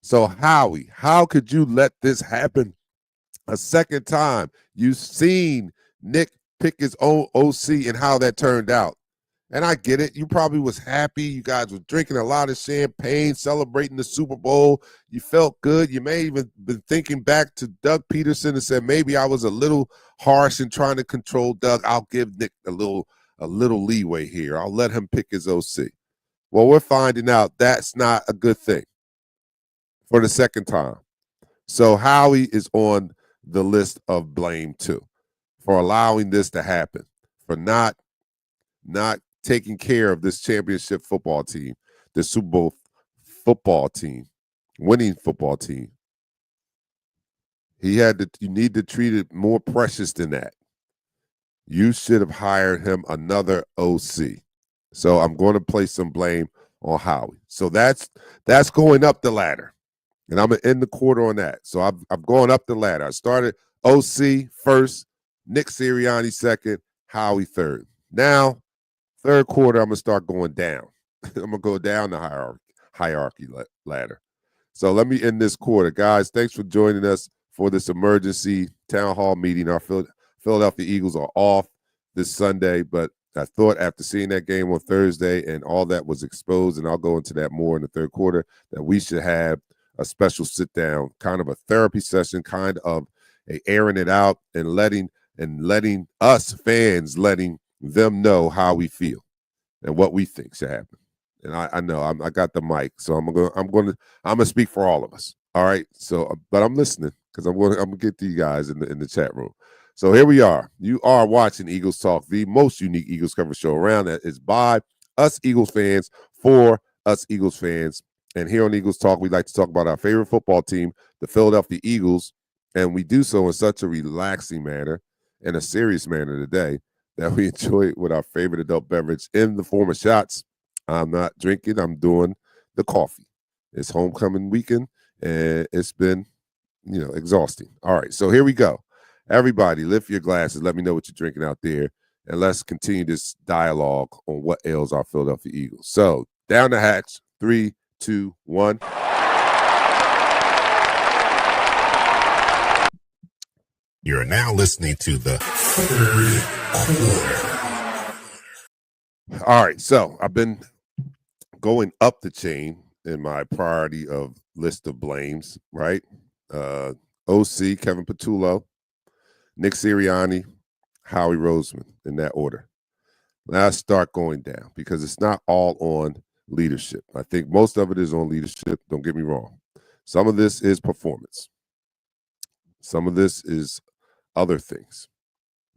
So, Howie, how could you let this happen a second time? You've seen Nick pick his own OC and how that turned out. And I get it. You probably was happy. You guys were drinking a lot of champagne, celebrating the Super Bowl. You felt good. You may even been thinking back to Doug Peterson and said, maybe I was a little harsh in trying to control Doug. I'll give Nick a little leeway here. I'll let him pick his OC. Well, we're finding out that's not a good thing for the second time. So Howie is on the list of blame too for allowing this to happen, for not taking care of this championship football team, the Super Bowl football team, winning football team. You need to treat it more precious than that. You should have hired him another OC. So I'm going to place some blame on Howie. So that's going up the ladder. And I'm going to end the quarter on that. So I'm going up the ladder. I started OC first, Nick Sirianni second, Howie third. Now, third quarter, I'm going to start going down. I'm going to go down the hierarchy ladder. So let me end this quarter. Guys, thanks for joining us for this emergency town hall meeting. Our Philadelphia Eagles are off this Sunday, but I thought after seeing that game on Thursday and all that was exposed, and I'll go into that more in the third quarter, that we should have a special sit-down, kind of a therapy session, kind of a airing it out and letting us fans, letting them know how we feel and what we think should happen. And I know I got the mic, so I'm gonna speak for all of us. All right. So, but I'm listening because I'm gonna get to you guys in the chat room. So here we are. You are watching Eagles Talk, the most unique Eagles coverage show around. That is by us Eagles fans for us Eagles fans. And here on Eagles Talk, we like to talk about our favorite football team, the Philadelphia Eagles, and we do so in such a relaxing manner and a serious manner today that we enjoy it with our favorite adult beverage in the form of shots. I'm not drinking. I'm doing the coffee. It's homecoming weekend, and it's been, exhausting. All right, so here we go. Everybody, lift your glasses. Let me know what you're drinking out there, and let's continue this dialogue on what ails our Philadelphia Eagles. So down the hatch, 3, 2, 1. You're now listening to the third quarter. All right, so I've been going up the chain in my priority of list of blames, right? OC, Kevin Patullo, Nick Sirianni, Howie Roseman, in that order. Now start going down because it's not all on leadership. I think most of it is on leadership. Don't get me wrong. Some of this is performance. Some of this is other things.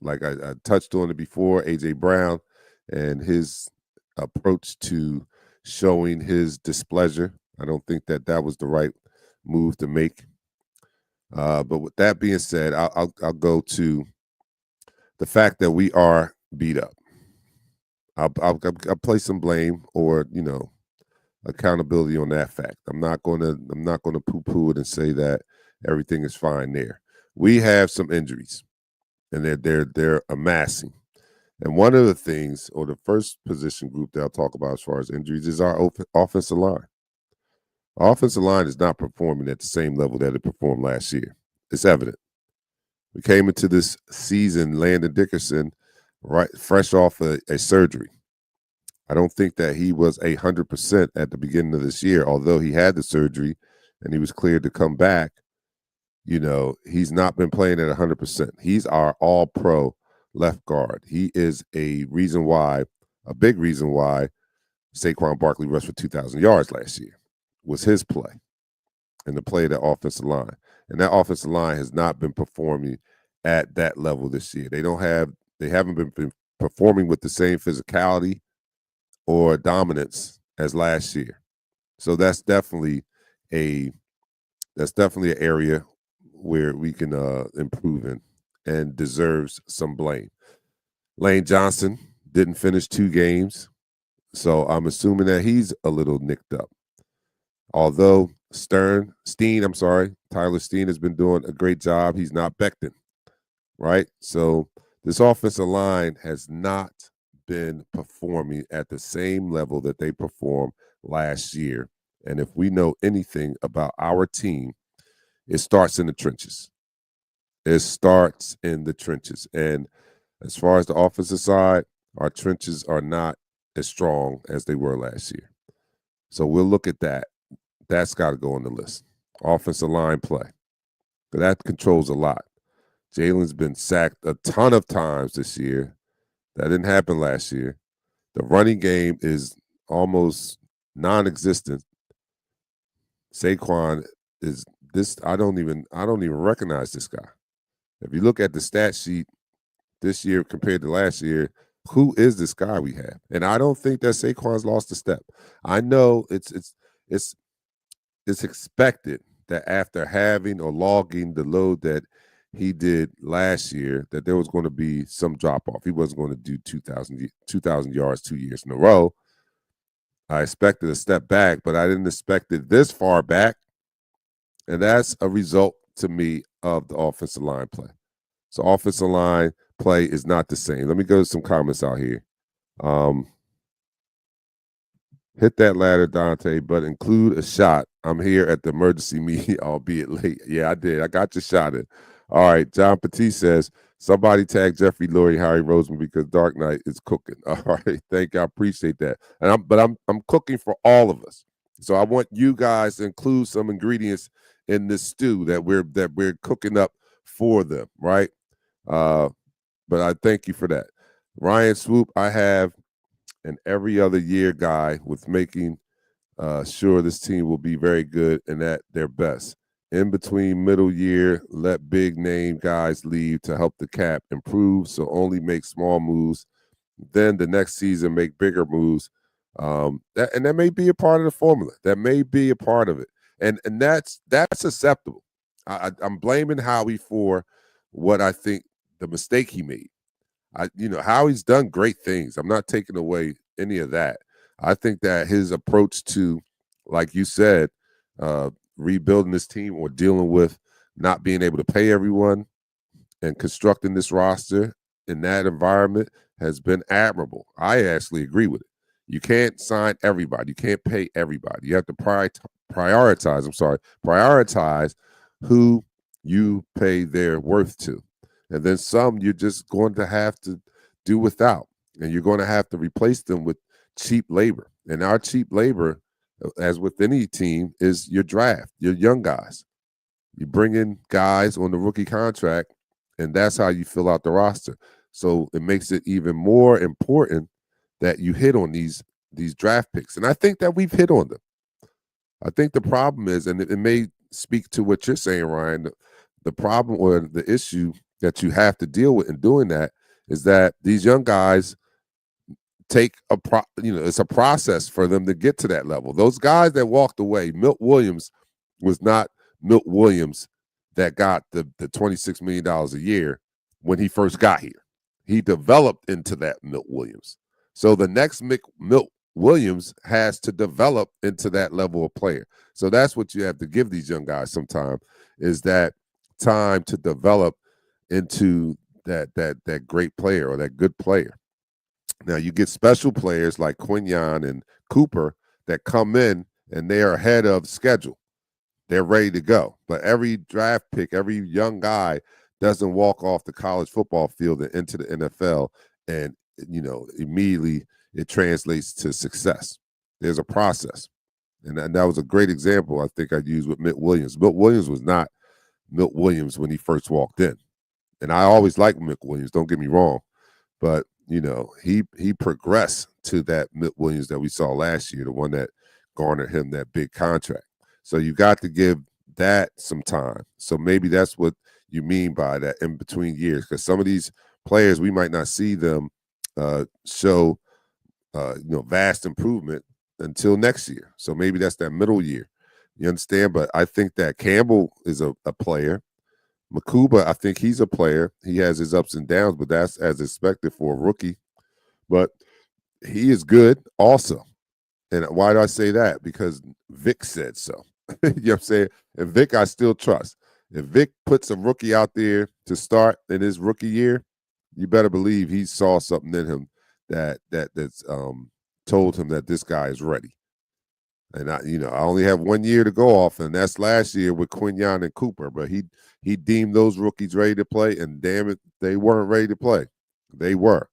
Like I touched on it before, A.J. Brown and his approach to showing his displeasure. I don't think that was the right move to make. But with that being said, I'll go to the fact that we are beat up. I'll place some blame or accountability on that fact. I'm not going to poo-poo it and say that everything is fine there. We have some injuries, and they're amassing. And one of the things, or the first position group that I'll talk about as far as injuries, is our offensive line. Our offensive line is not performing at the same level that it performed last year. It's evident. We came into this season, Landon Dickerson, right, fresh off a surgery. I don't think that he was 100% at the beginning of this year, although he had the surgery and he was cleared to come back. He's not been playing at 100%. He's our all-pro left guard. He is a big reason why Saquon Barkley rushed for 2,000 yards last year, was his play and the play of that offensive line. And that offensive line has not been performing at that level this year. They haven't been performing with the same physicality or dominance as last year. So that's definitely a that's definitely an area where we can improve in and deserves some blame. Lane Johnson didn't finish 2 games, so I'm assuming that he's a little nicked up. Although Tyler Steen has been doing a great job. He's not Becton, right? So this offensive line has not been performing at the same level that they performed last year. And if we know anything about our team, it starts in the trenches. It starts in the trenches. And as far as the offensive side, our trenches are not as strong as they were last year. So we'll look at that. That's got to go on the list. Offensive line play. That controls a lot. Jalen's been sacked a ton of times this year. That didn't happen last year. The running game is almost non-existent. Saquon is this. I don't even recognize this guy. If you look at the stat sheet this year compared to last year, who is this guy we have? And I don't think that Saquon's lost a step. I know it's expected that after having or logging the load that he did last year, that there was going to be some drop off. He wasn't going to do 2,000 yards 2 years in a row. I expected a step back, but I didn't expect it this far back. And that's a result to me of the offensive line play. So offensive line play is not the same. Let me go to some comments out here. Hit that ladder, Dante, but include a shot. I'm here at the emergency meeting, albeit late. Yeah, I did. I got your shot in. All right. John Petit says, somebody tag Jeffrey Lurie, Harry Roseman, because DarkKnight is cooking. All right. Thank you. I appreciate that. And I'm cooking for all of us. So I want you guys to include some ingredients in this stew that we're cooking up for them, right? But I thank you for that. Ryan Swoop, I have an every other year guy with making sure this team will be very good and at their best. In between middle year, let big name guys leave to help the cap improve, so only make small moves. Then the next season, make bigger moves. That may be a part of the formula. That may be a part of it. And that's acceptable. I'm blaming Howie for what I think the mistake he made. Howie's done great things. I'm not taking away any of that. I think that his approach to, like you said, rebuilding this team or dealing with not being able to pay everyone and constructing this roster in that environment has been admirable. I actually agree with it. You can't sign everybody. You can't pay everybody. You have to prioritize who you pay their worth to. And then some you're just going to have to do without. And you're going to have to replace them with cheap labor. And our cheap labor, as with any team, is your draft, your young guys. You bring in guys on the rookie contract, and that's how you fill out the roster. So it makes it even more important that you hit on these draft picks. And I think that we've hit on them. I think the problem is, and it may speak to what you're saying, Ryan, the problem or the issue that you have to deal with in doing that is that these young guys take it's a process for them to get to that level. Those guys that walked away, Milt Williams was not Milt Williams that got the $26 million a year when he first got here. He developed into that Milt Williams. So the next Milt Williams has to develop into that level of player. So that's what you have to give these young guys sometime, is that time to develop into that great player or that good player. Now you get special players like Quinyon and Cooper that come in and they are ahead of schedule. They're ready to go. But every draft pick, every young guy doesn't walk off the college football field and into the NFL and, immediately it translates to success. There's a process. And that was a great example I think I used with Milt Williams. Milt Williams was not Milt Williams when he first walked in. And I always liked Milt Williams, don't get me wrong. But, he progressed to that Milt Williams that we saw last year, the one that garnered him that big contract. So you got to give that some time. So maybe that's what you mean by that in between years, because some of these players, we might not see them show, vast improvement until next year. So maybe that's that middle year. You understand? But I think that Campbell is a player. Makuba, I think he's a player. He has his ups and downs, but that's as expected for a rookie. But he is good also. And why do I say that? Because Vic said so. You know what I'm saying? And Vic, I still trust. If Vic puts a rookie out there to start in his rookie year, you better believe he saw something in him that's told him that this guy is ready. And I only have 1 year to go off, and that's last year with Quinyon and Cooper. But he deemed those rookies ready to play, and damn it, they weren't ready to play. They were.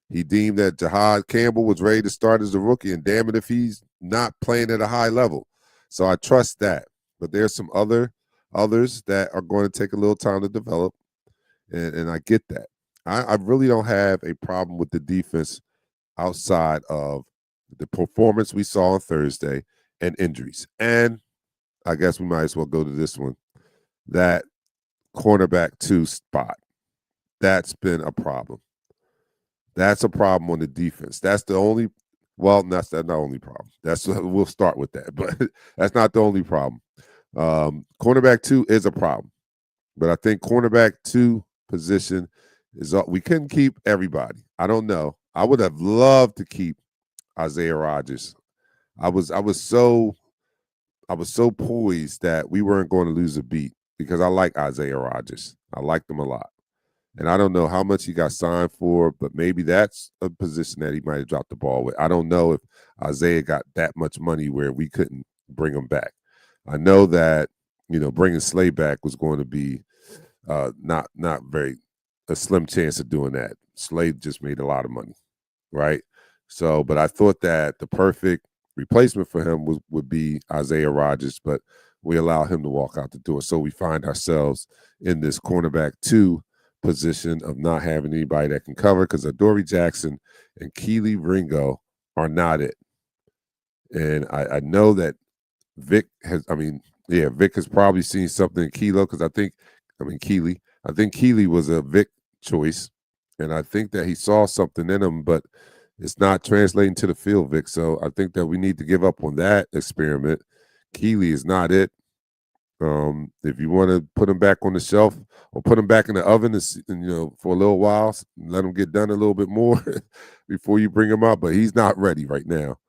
He deemed that Jahad Campbell was ready to start as a rookie, and damn it if he's not playing at a high level. So I trust that. But there's some others that are going to take a little time to develop, and I get that. I really don't have a problem with the defense outside of the performance we saw on Thursday and injuries. And I guess we might as well go to this one. That cornerback 2 spot, that's been a problem. That's a problem on the defense. That's the only that's not the only problem. We'll start with that, but that's not the only problem. Cornerback 2 is a problem. But I think cornerback 2 position is we couldn't keep everybody. I don't know. I would have loved to keep Isaiah Rodgers. I was so poised that we weren't going to lose a beat because I like Isaiah Rodgers. I liked him a lot. And I don't know how much he got signed for, but maybe that's a position that he might have dropped the ball with. I don't know if Isaiah got that much money where we couldn't bring him back. I know that, bringing Slay back was going to be not very a slim chance of doing that. Slay just made a lot of money, right? So, but I thought that the perfect replacement for him would be Isaiah Rodgers, but we allow him to walk out the door. So we find ourselves in this cornerback 2 position of not having anybody that can cover because Adoree Jackson and Keely Ringo are not it. And I know that Vic has probably seen something in Keely because I think Keely was a Vic choice, and I think that he saw something in him, but it's not translating to the field, Vic. So I think that we need to give up on that experiment. Keely is not it. If you want to put him back on the shelf or put him back in the oven, for a little while, let him get done a little bit more before you bring him out. But he's not ready right now.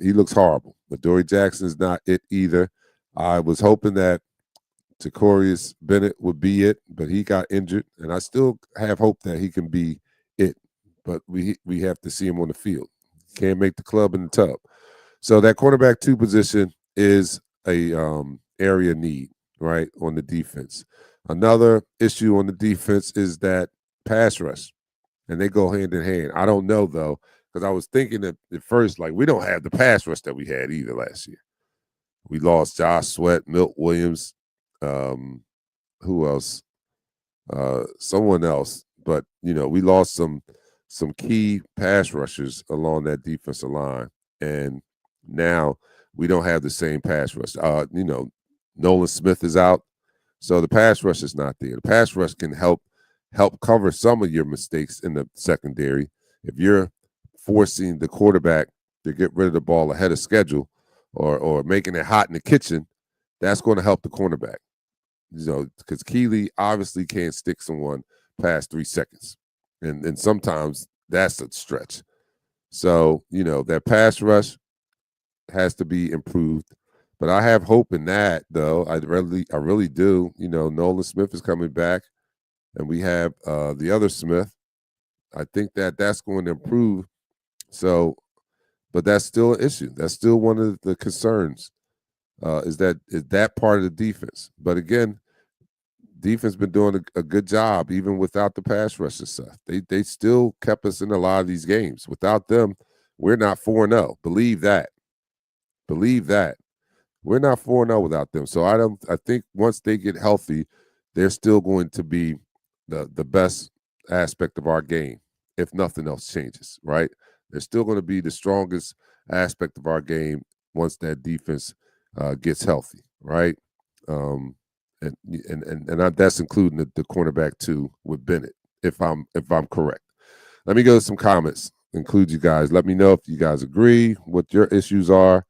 He looks horrible. Adoree Jackson is not it either. I was hoping that Takorius Bennett would be it, but he got injured, and I still have hope that he can be it. But we have to see him on the field. Can't make the club in the tub. So that cornerback 2 position is a area need, right, on the defense. Another issue on the defense is that pass rush, and they go hand in hand. I don't know, though, because I was thinking at first, like, we don't have the pass rush that we had either last year. We lost Josh Sweat, Milt Williams, who else? Someone else. But, we lost some key pass rushers along that defensive line, and now we don't have the same pass rush. Nolan Smith is out, so the pass rush is not there. The pass rush can help cover some of your mistakes in the secondary. If you're forcing the quarterback to get rid of the ball ahead of schedule or making it hot in the kitchen, that's going to help the cornerback. Because Keely obviously can't stick someone past 3 seconds. And sometimes that's a stretch. So, that pass rush has to be improved. But I have hope in that, though. I really do. Nolan Smith is coming back, and we have the other Smith. I think that's going to improve. So, but that's still an issue. That's still one of the concerns. Is that part of the defense? But again, defense been doing a good job even without the pass rush and stuff. They still kept us in a lot of these games. Without them, we're not 4-0. Believe that. We're not 4-0 without them. So I think once they get healthy, they're still going to be the best aspect of our game, if nothing else changes, right? They're still going to be the strongest aspect of our game once that defense gets healthy, right? And that's including the cornerback 2 with Bennett, if I'm correct. Let me go to some comments. Include you guys. Let me know if you guys agree, what your issues are.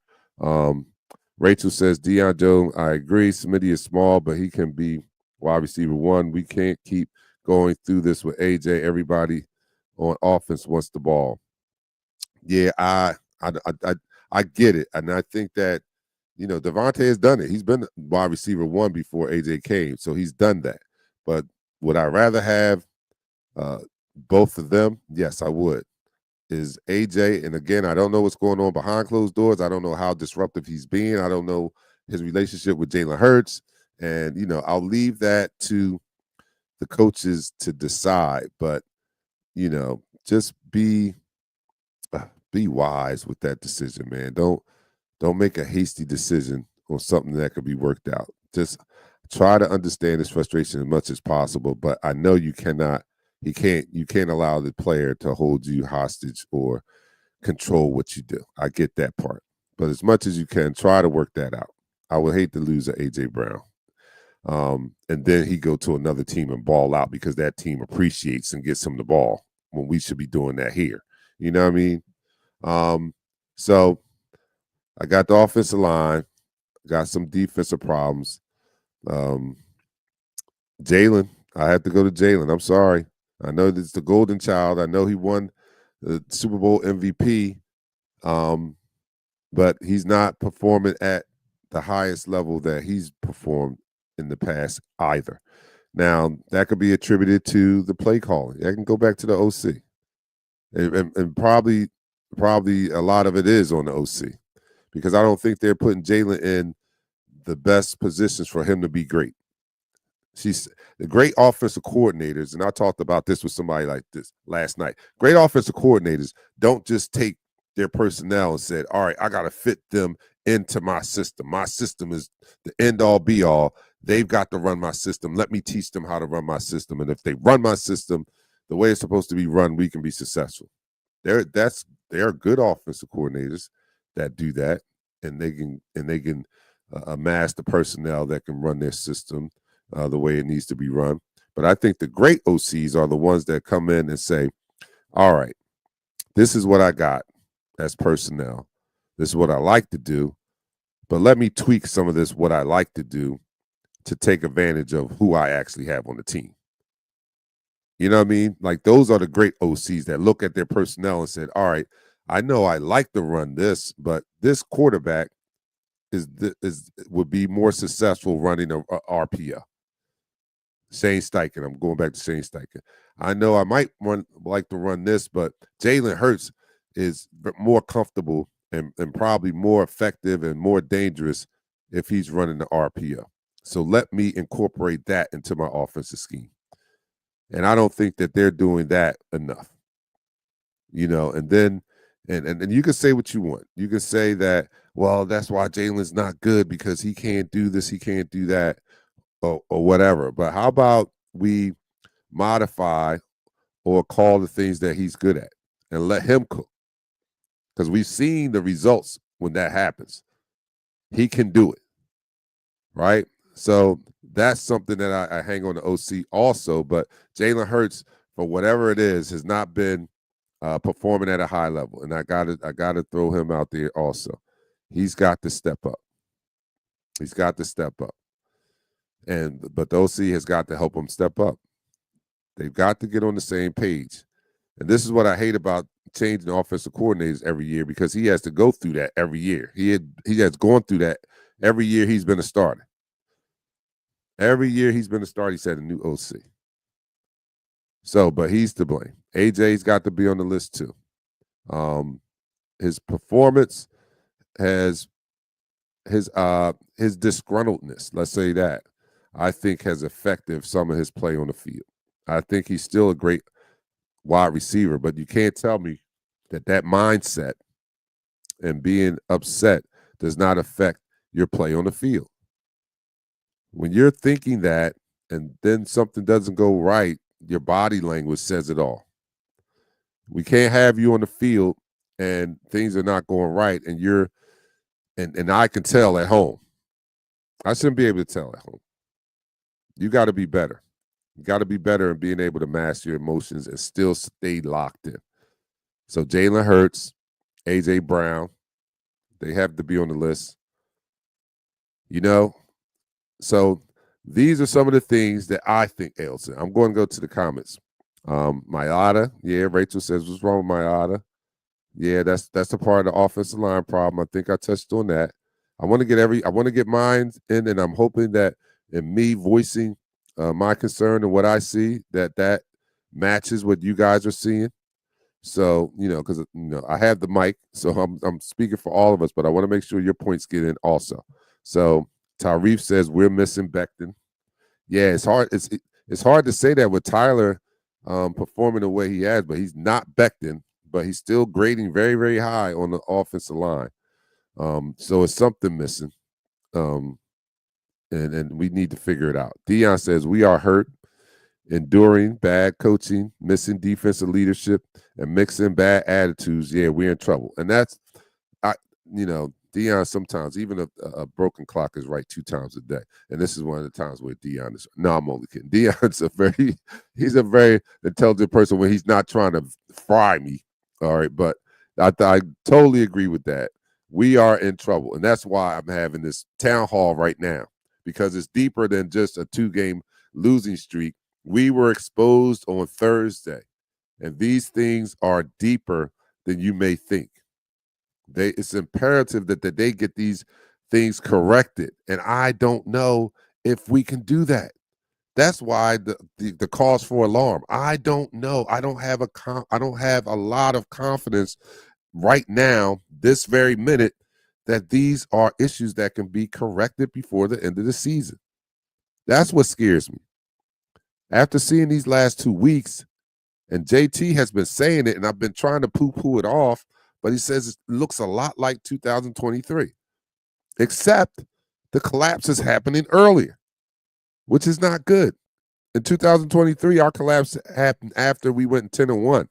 Rachel says, Deion Jones, I agree. Smitty is small, but he can be wide receiver 1. We can't keep going through this with AJ. Everybody on offense wants the ball. Yeah, I get it. And I think that, Devontae has done it. He's been wide receiver 1 before AJ came. So he's done that. But would I rather have both of them? Yes, I would. Is AJ, and again, I don't know what's going on behind closed doors. I don't know how disruptive he's being. I don't know his relationship with Jalen Hurts. And, I'll leave that to the coaches to decide. But, just be wise with that decision, man. Don't make a hasty decision on something that could be worked out. Just try to understand his frustration as much as possible. But I know you can't allow the player to hold you hostage or control what you do. I get that part. But as much as you can, try to work that out. I would hate to lose a A.J. Brown. And then he go to another team and ball out because that team appreciates and gets him the ball when we should be doing that here. You know what I mean? So I got the offensive line, got some defensive problems. Jalen, I have to go to Jalen. I'm sorry. I know it's the golden child. I know he won the Super Bowl MVP, but he's not performing at the highest level that he's performed in the past either. Now, that could be attributed to the play calling. I can go back to the OC. And probably a lot of it is on the OC because I don't think they're putting Jalen in the best positions for him to be great. She's the great offensive coordinators, and I talked about this with somebody like this last night. Great offensive coordinators don't just take their personnel and said, all right, I got to fit them into my system. My system is the end-all, be-all. They've got to run my system. Let me teach them how to run my system. And if they run my system the way it's supposed to be run, we can be successful. They are good offensive coordinators that do that, and they can amass the personnel that can run their system the way it needs to be run. But I think the great OCs are the ones that come in and say, all right, this is what I got as personnel. This is what I like to do, but let me tweak some of this, what I like to do, to take advantage of who I actually have on the team. You know what I mean? Like those are the great OCs that look at their personnel and said, all right, I know I like to run this, but this quarterback would be more successful running a RPO. Shane Steichen. I'm going back to Shane Steichen. I know I might like to run this, but Jalen Hurts is more comfortable and probably more effective and more dangerous if he's running the RPO. So let me incorporate that into my offensive scheme. And I don't think that they're doing that enough. And then and you can say what you want. You can say that, well, that's why Jalen's not good because he can't do this, he can't do that. Or whatever. But how about we modify or call the things that he's good at and let him cook? Because we've seen the results when that happens. He can do it, right? So that's something that I hang on the OC also. But Jalen Hurts, for whatever it is, has not been performing at a high level. And I gotta throw him out there also. He's got to step up. He's got to step up. But the OC has got to help them step up. They've got to get on the same page. And this is what I hate about changing offensive coordinators every year because he has to go through that every year. He has gone through that every year he's been a starter. Every year he's been a starter, he's had a new OC. So, but he's to blame. AJ's got to be on the list too. His performance has his disgruntledness, let's say that, I think has affected some of his play on the field. I think he's still a great wide receiver, but you can't tell me that mindset and being upset does not affect your play on the field. When you're thinking that and then something doesn't go right, your body language says it all. We can't have you on the field and things are not going right and you're and I can tell at home. I shouldn't be able to tell at home. You got to be better. You got to be better in being able to master your emotions and still stay locked in. So Jalen Hurts, A.J. Brown, they have to be on the list. You know, so these are some of the things that I think ails it. I'm going to go to the comments. Mayada, yeah, Rachel says, what's wrong with Mayada? Yeah, that's a part of the offensive line problem. I think I touched on that. I want to get mine in, and I'm hoping that in me voicing my concern and what I see, that matches what you guys are seeing. So, because I have the mic, so I'm speaking for all of us, but I want to make sure your points get in also. So Tarif says we're missing Becton. Yeah, it's hard. It's hard to say that with Tyler performing the way he has, but he's not Becton, but he's still grading very, very high on the offensive line. So it's something missing. And we need to figure it out. Dion says we are hurt, enduring bad coaching, missing defensive leadership, and mixing bad attitudes. Yeah, we're in trouble. And that's, Dion, sometimes even a broken clock is right 2 times a day. And this is one of the times where Dion is. No, I'm only kidding. Dion's he's a very intelligent person when he's not trying to fry me. All right. But I totally agree with that. We are in trouble. And that's why I'm having this town hall right now, because it's deeper than just a 2-game losing streak. We were exposed on Thursday, and these things are deeper than you may think. It's imperative that they get these things corrected, and I don't know if we can do that. That's why the cause for alarm. I don't know. I don't have a lot of confidence right now, this very minute, that these are issues that can be corrected before the end of the season. That's what scares me. After seeing these last 2 weeks, and JT has been saying it, and I've been trying to poo-poo it off, but he says it looks a lot like 2023, except the collapse is happening earlier, which is not good. In 2023, our collapse happened after we went 10-1.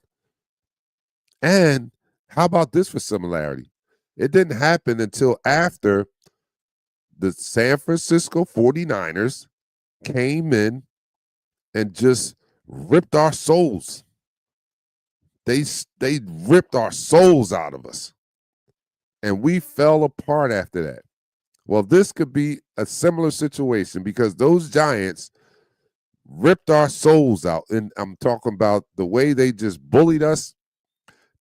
And how about this for similarity? It didn't happen until after the San Francisco 49ers came in and just ripped our souls. They ripped our souls out of us. And we fell apart after that. Well, this could be a similar situation because those Giants ripped our souls out. And I'm talking about the way they just bullied us.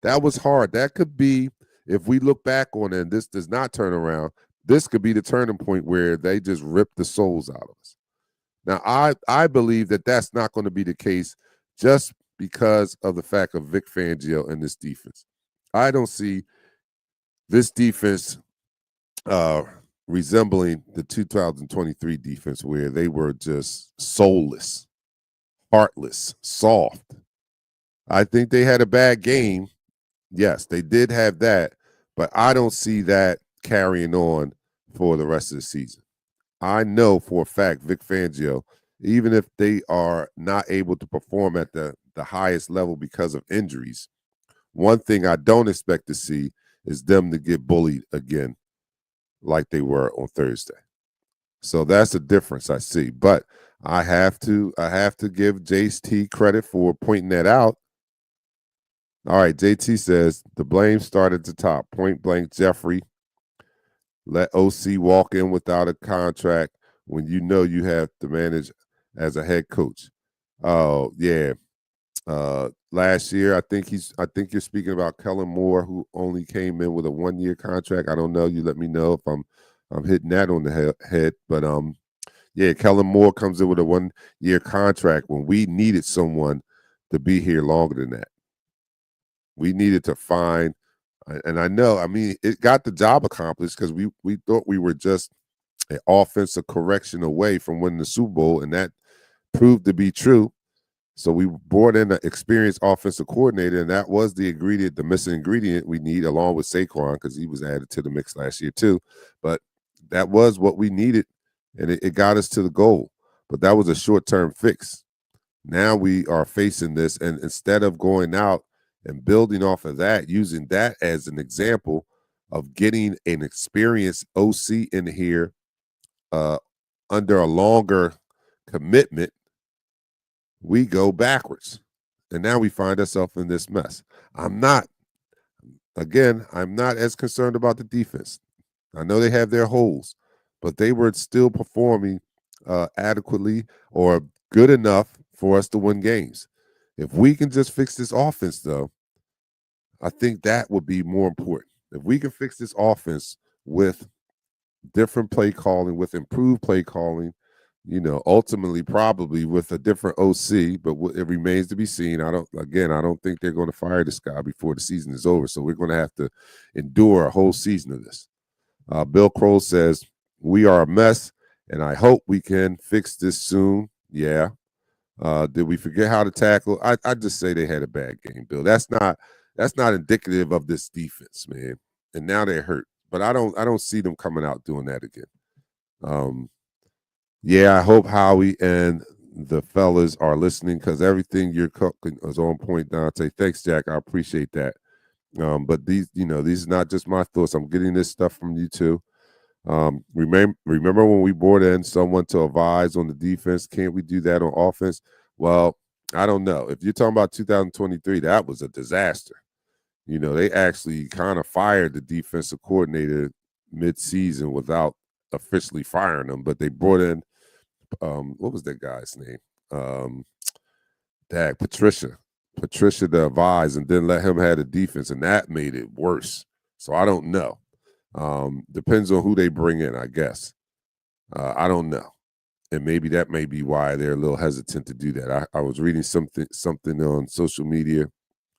That was hard. That could be, if we look back on it and this does not turn around, this could be the turning point where they just ripped the souls out of us. Now, I believe that that's not going to be the case just because of the fact of Vic Fangio and this defense. I don't see this defense resembling the 2023 defense where they were just soulless, heartless, soft. I think they had a bad game. Yes, they did have that, but I don't see that carrying on for the rest of the season. I know for a fact Vic Fangio, even if they are not able to perform at the highest level because of injuries, one thing I don't expect to see is them to get bullied again like they were on Thursday. So that's the difference I see. But I have to give JT credit for pointing that out. All right, JT says the blame started at the top. Point blank, Jeffrey. Let OC walk in without a contract when you know you have to manage as a head coach. Oh, yeah. Last year, I think you're speaking about Kellen Moore, who only came in with a 1-year contract. I don't know. You let me know if I'm hitting that on the head. But yeah, Kellen Moore comes in with a 1-year contract when we needed someone to be here longer than that. We needed to find, and I know, I mean, it got the job accomplished because we thought we were just an offensive correction away from winning the Super Bowl, and that proved to be true. So we brought in an experienced offensive coordinator, and that was the missing ingredient we need, along with Saquon, because he was added to the mix last year too. But that was what we needed, and it got us to the goal. But that was a short-term fix. Now we are facing this, and instead of going out and building off of that, using that as an example of getting an experienced OC in here under a longer commitment, we go backwards. And now we find ourselves in this mess. I'm not as concerned about the defense. I know they have their holes, but they were still performing adequately or good enough for us to win games. If we can just fix this offense, though, I think that would be more important. If we can fix this offense with different play calling, with improved play calling, ultimately probably with a different OC, but it remains to be seen. I don't think they're going to fire this guy before the season is over. So we're going to have to endure a whole season of this. Bill Kroll says, we are a mess, and I hope we can fix this soon. Yeah. Did we forget how to tackle? I just say they had a bad game, Bill. That's not indicative of this defense, man. And now they're hurt. But I don't see them coming out doing that again. Yeah, I hope Howie and the fellas are listening because everything you're cooking is on point, Dante. Thanks, Jack. I appreciate that. But these are not just my thoughts. I'm getting this stuff from you too. Remember when we brought in someone to advise on the defense? Can't we do that on offense? Well, I don't know. If you're talking about 2023, that was a disaster. They actually kind of fired the defensive coordinator mid-season without officially firing him, but they brought in what was that guy's name? Patricia to advise, and then let him have the defense, and that made it worse. So I don't know. Depends on who they bring in, I guess. I don't know. And maybe that may be why they're a little hesitant to do that. I was reading something on social media,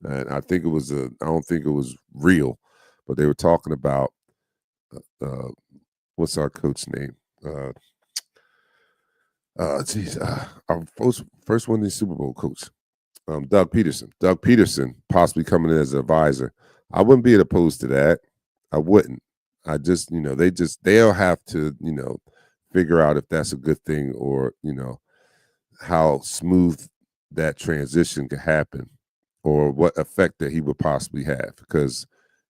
and I think I don't think it was real, but they were talking about what's our coach name? Our first winning Super Bowl coach, Doug Peterson. Doug Peterson possibly coming in as an advisor. I wouldn't be opposed to that. I wouldn't. I just, they'll have to, figure out if that's a good thing or, how smooth that transition could happen or what effect that he would possibly have because,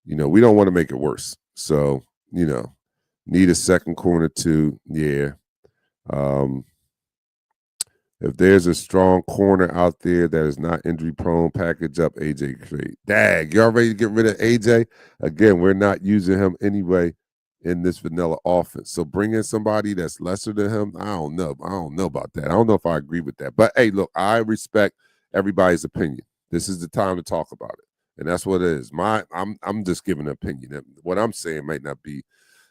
we don't want to make it worse. So, need a second corner too. Yeah. If there's a strong corner out there that is not injury prone, package up AJ Trade. Dag, y'all ready to get rid of AJ? Again, we're not using him anyway in this vanilla offense. So bring in somebody that's lesser than him. I don't know. I don't know about that. I don't know if I agree with that. But hey, look, I respect everybody's opinion. This is the time to talk about it. And that's what it is. I'm just giving an opinion. What I'm saying might not be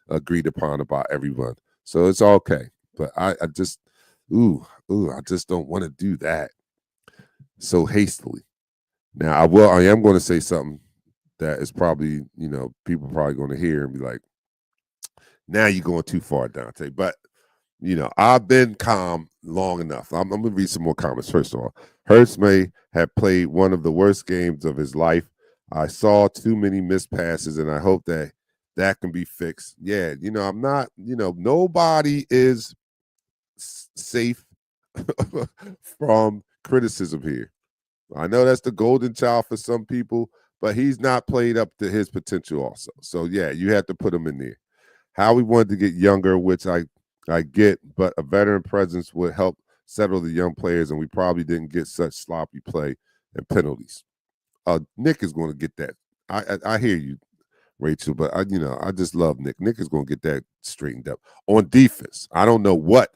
agreed upon by everyone. So it's okay. But I just I just don't want to do that so hastily. Now I am going to say something that is probably, people probably going to hear and be like, now you're going too far, Dante. But, I've been calm long enough. I'm going to read some more comments. First of all, Hurts may have played one of the worst games of his life. I saw too many missed passes, and I hope that can be fixed. Yeah, I'm not, nobody is safe from criticism here. I know that's the golden child for some people, but he's not played up to his potential also. So, yeah, you have to put him in there. How we wanted to get younger, which I get, but a veteran presence would help settle the young players, and we probably didn't get such sloppy play and penalties. Nick is going to get that. I hear you, Rachel, but I just love Nick. Nick is going to get that straightened up. On defense, I don't know what,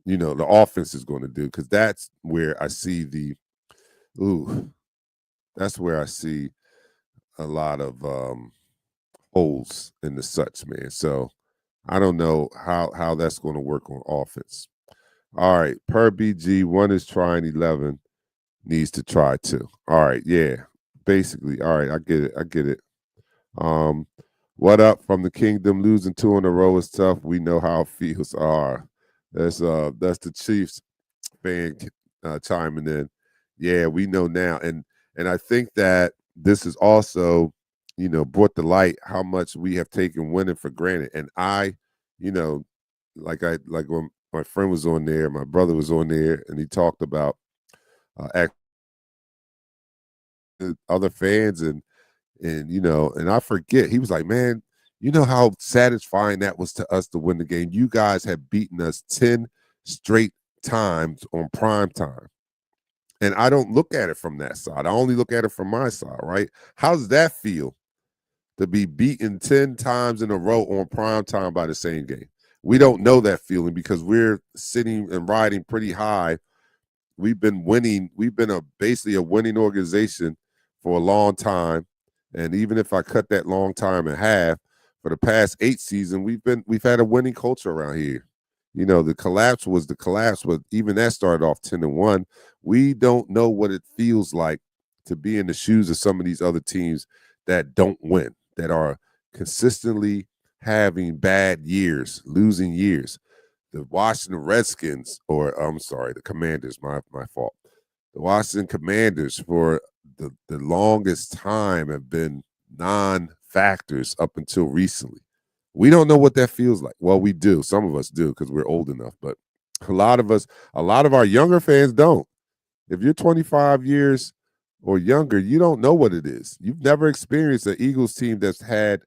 the offense is going to do because that's where I see that's where I see a lot of holes in the such, man. So I don't know how that's going to work on offense. All right, per BG, 1 is trying, 11 needs to try 2. All right, yeah, basically. All right, I get it. What up from the kingdom? Losing 2 in a row is tough. We know how it feels. That's the Chiefs fan chiming in. Yeah, we know now, and I think that this is also, brought to light how much we have taken winning for granted. And I, like when my friend was on there, my brother was on there, and he talked about other fans and and I forget, he was like, man, you know how satisfying that was to us to win the game. You guys have beaten us 10 straight times on prime time. And I don't look at it from that side. I only look at it from my side, right? How does that feel to be beaten 10 times in a row on prime time by the same game? We don't know that feeling because we're sitting and riding pretty high. We've been winning. We've been basically a winning organization for a long time. And even if I cut that long time in half, for the past 8 seasons, we've had a winning culture around here. You know, the collapse was the collapse, but even that started off 10-1. We don't know what it feels like to be in the shoes of some of these other teams that don't win, that are consistently having bad years, losing years. The Washington Redskins, or I'm sorry, the Commanders, my fault. The Washington Commanders for the longest time have been non-factors up until recently. We don't know what that feels like. Well, we do. Some of us do because we're old enough, but a lot of our younger fans don't. If you're 25 years or younger, you don't know what it is. You've never experienced an Eagles team that's had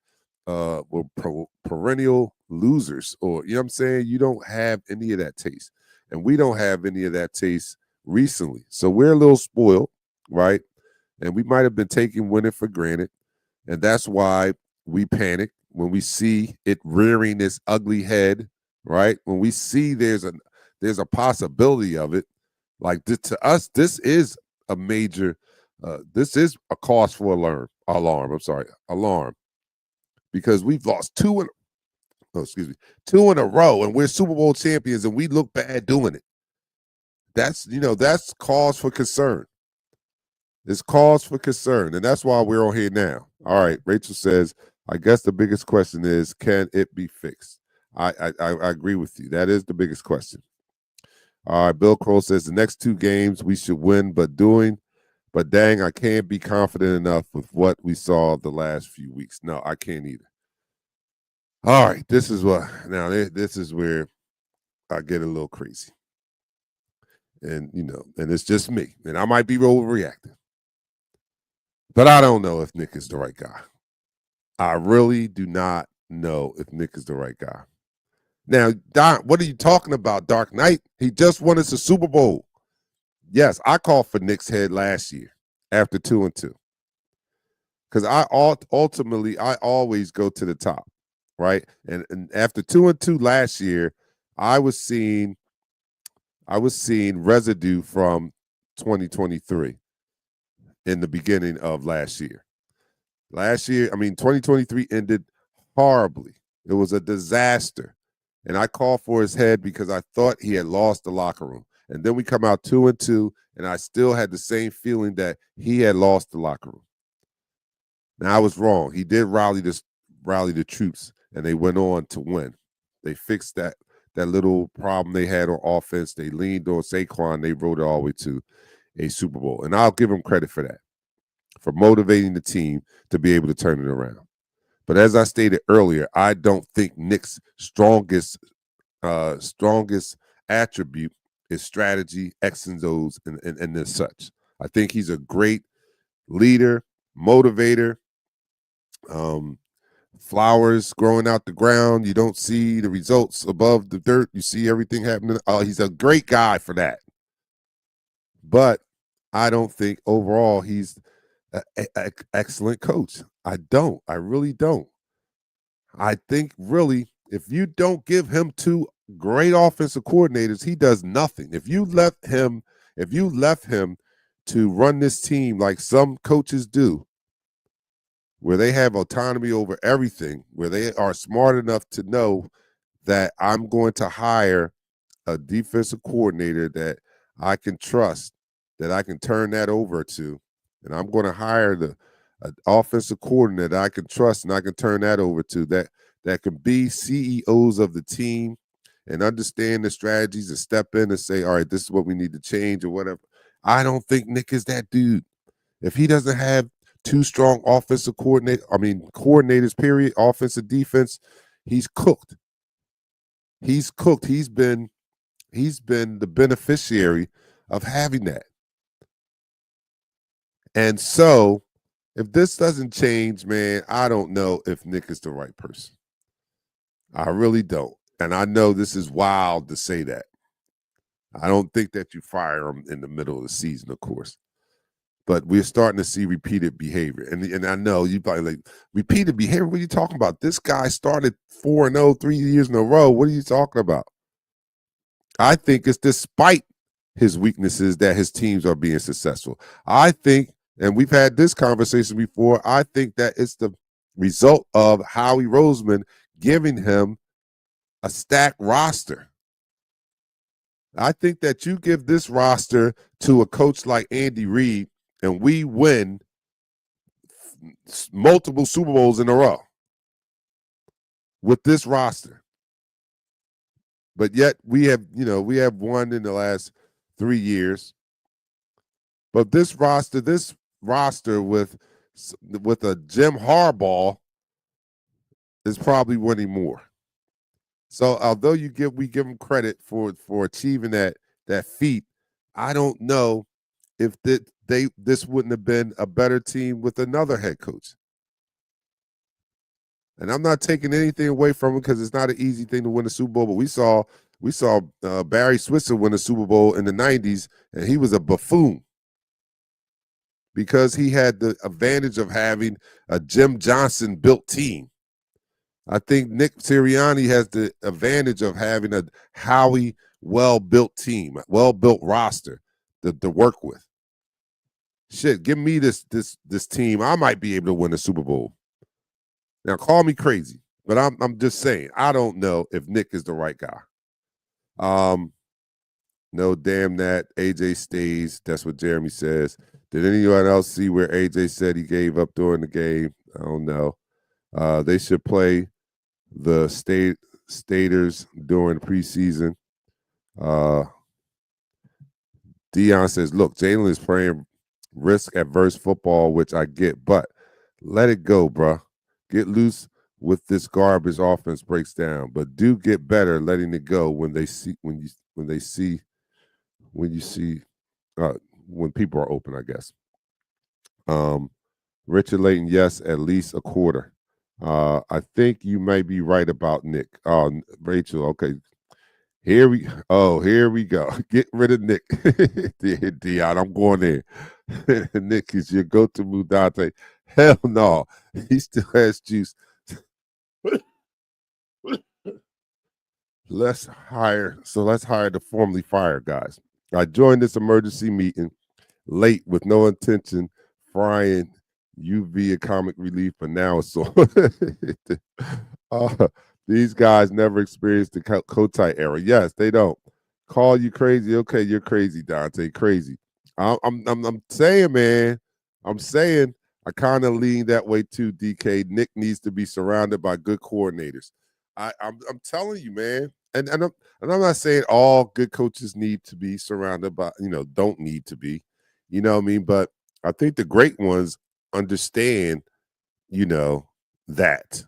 perennial losers, or you know what I'm saying? You don't have any of that taste. And we don't have any of that taste recently. So we're a little spoiled, right? And we might have been taking winning for granted. And that's why we panic when we see it rearing its ugly head, right? When we see there's a possibility of it. Like to us, this is a major, this is a cause for alarm. Because we've lost two in a row, and we're Super Bowl champions, and we look bad doing it. That's cause for concern. It's cause for concern, and that's why we're on here now. All right, Rachel says, I guess the biggest question is, can it be fixed? I agree with you. That is the biggest question. All right, Bill Kroll says the next 2 games we should win, but dang, I can't be confident enough with what we saw the last few weeks. No, I can't either. All right, this is where I get a little crazy. And, and it's just me. And I might be overreacting. But I don't know if Nick is the right guy. I really do not know if Nick is the right guy. Now, Don, what are you talking about, DarkKnight? He just won us a Super Bowl. Yes, I called for Nick's head last year after 2-2. Because I always go to the top, right? And after 2-2 last year, I was seeing residue from 2023 in the beginning of last year. 2023 ended horribly. It was a disaster. And I called for his head because I thought he had lost the locker room. And then we come out 2-2, and I still had the same feeling that he had lost the locker room. Now, I was wrong. He did rally the troops, and they went on to win. They fixed that little problem they had on offense. They leaned on Saquon. They rode it all the way to a Super Bowl. And I'll give him credit for that, for motivating the team to be able to turn it around. But as I stated earlier, I don't think Nick's strongest attribute is strategy, X and O's, and as such. I think he's a great leader, motivator. Flowers growing out the ground. You don't see the results above the dirt. You see everything happening. He's a great guy for that. But I don't think overall he's an excellent coach. I really don't. I think really if you don't give him 2 great offensive coordinators, he does nothing. If you left him to run this team like some coaches do, where they have autonomy over everything, where they are smart enough to know that I'm going to hire a defensive coordinator that I can trust, that I can turn that over to, and I'm going to hire an offensive coordinator that I can trust and I can turn that over to, that can be CEOs of the team and understand the strategies and step in and say, all right, this is what we need to change or whatever. I don't think Nick is that dude. If he doesn't have 2 strong offensive coordinators, period, offensive defense, he's cooked. He's cooked. He's been the beneficiary of having that. And so if this doesn't change, man, I don't know if Nick is the right person. I really don't. And I know this is wild to say that. I don't think that you fire him in the middle of the season, of course. but we're starting to see repeated behavior. And I know you probably like, repeated behavior. What are you talking about? This guy started 4-0 3 years in a row. What are you talking about? I think it's despite his weaknesses that his teams are being successful. I think, and we've had this conversation before, I think that it's the result of Howie Roseman giving him a stacked roster. I think that you give this roster to a coach like Andy Reid, and we win multiple Super Bowls in a row with this roster. But yet we have won in the last 3 years. But this roster with a Jim Harbaugh is probably winning more. So although we give them credit for achieving that feat, I don't know if this wouldn't have been a better team with another head coach. And I'm not taking anything away from him because it's not an easy thing to win a Super Bowl. But we saw Barry Switzer win a Super Bowl in the 90s, and he was a buffoon because he had the advantage of having a Jim Johnson built team. I think Nick Sirianni has the advantage of having a Howie well-built team, well-built roster to work with. Shit, give me this team. I might be able to win a Super Bowl. Now, call me crazy, but I'm just saying, I don't know if Nick is the right guy. No, damn that. AJ stays. That's what Jeremy says. Did anyone else see where AJ said he gave up during the game? I don't know. They should play the staters during preseason. Dion says, look, Jalen is playing risk-averse football, which I get, but let it go, bro. Get loose with this garbage offense breaks down, but do get better letting it go when people are open, I guess. Richard Layton, yes, at least a quarter. I think you may be right about Nick. Rachel, okay. Here we go. Get rid of Nick. Dion, I'm going there. Nick is your go-to move, Dante. Hell no. He still has juice. Let's hire the formerly fired guys. I joined this emergency meeting late with no intention frying you via comic relief, but now it's so. These guys never experienced the Kotite era. Yes, they don't. Call you crazy. Okay, you're crazy, Dante. Crazy. I'm saying, man. I'm saying I kind of lean that way too, DK. Nick needs to be surrounded by good coordinators. I'm telling you, man. And I'm not saying all good coaches need to be surrounded by, don't need to be. You know what I mean? But I think the great ones understand, that.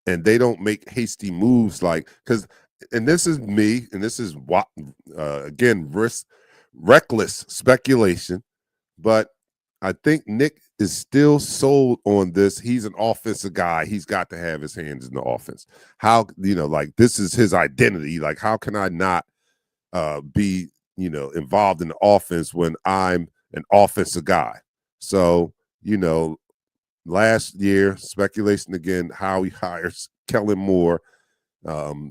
And they don't make hasty moves and this is me, and this is what, again, reckless speculation, but I think Nick is still sold on this. He's an offensive guy. He's got to have his hands in the offense. How, this is his identity. Like, how can I not be, involved in the offense when I'm an offensive guy? So, last year, speculation again, how he hires Kellen Moore,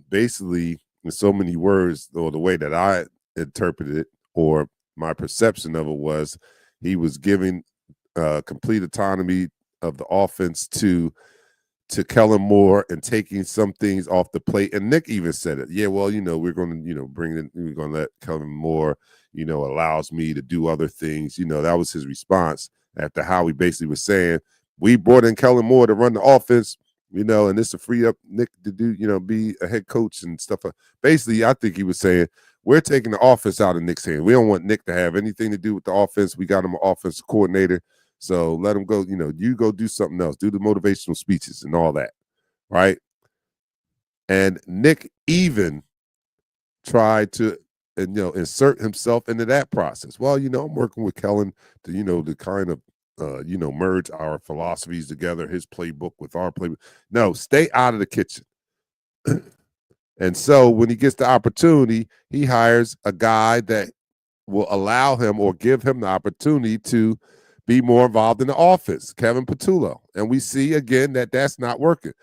basically in so many words, or the way that I interpreted it, or my perception of it was, he was giving complete autonomy of the offense to Kellen Moore and taking some things off the plate. And Nick even said it. Yeah, well, we're going to, we're going to let Kellen Moore, allows me to do other things. That was his response after Howie basically was saying, we brought in Kellen Moore to run the offense, and this to free up Nick to do, be a head coach and stuff. Basically, I think he was saying, we're taking the offense out of Nick's hand. We don't want Nick to have anything to do with the offense. We got him an offensive coordinator. So let him go, you go do something else. Do the motivational speeches and all that, right? And Nick even tried to, insert himself into that process. Well, I'm working with Kellen to, to kind of, merge our philosophies together, his playbook with our playbook. No, stay out of the kitchen. And so when he gets the opportunity, he hires a guy that will allow him or give him the opportunity to be more involved in the offense, Kevin Patullo. And we see again that that's not working.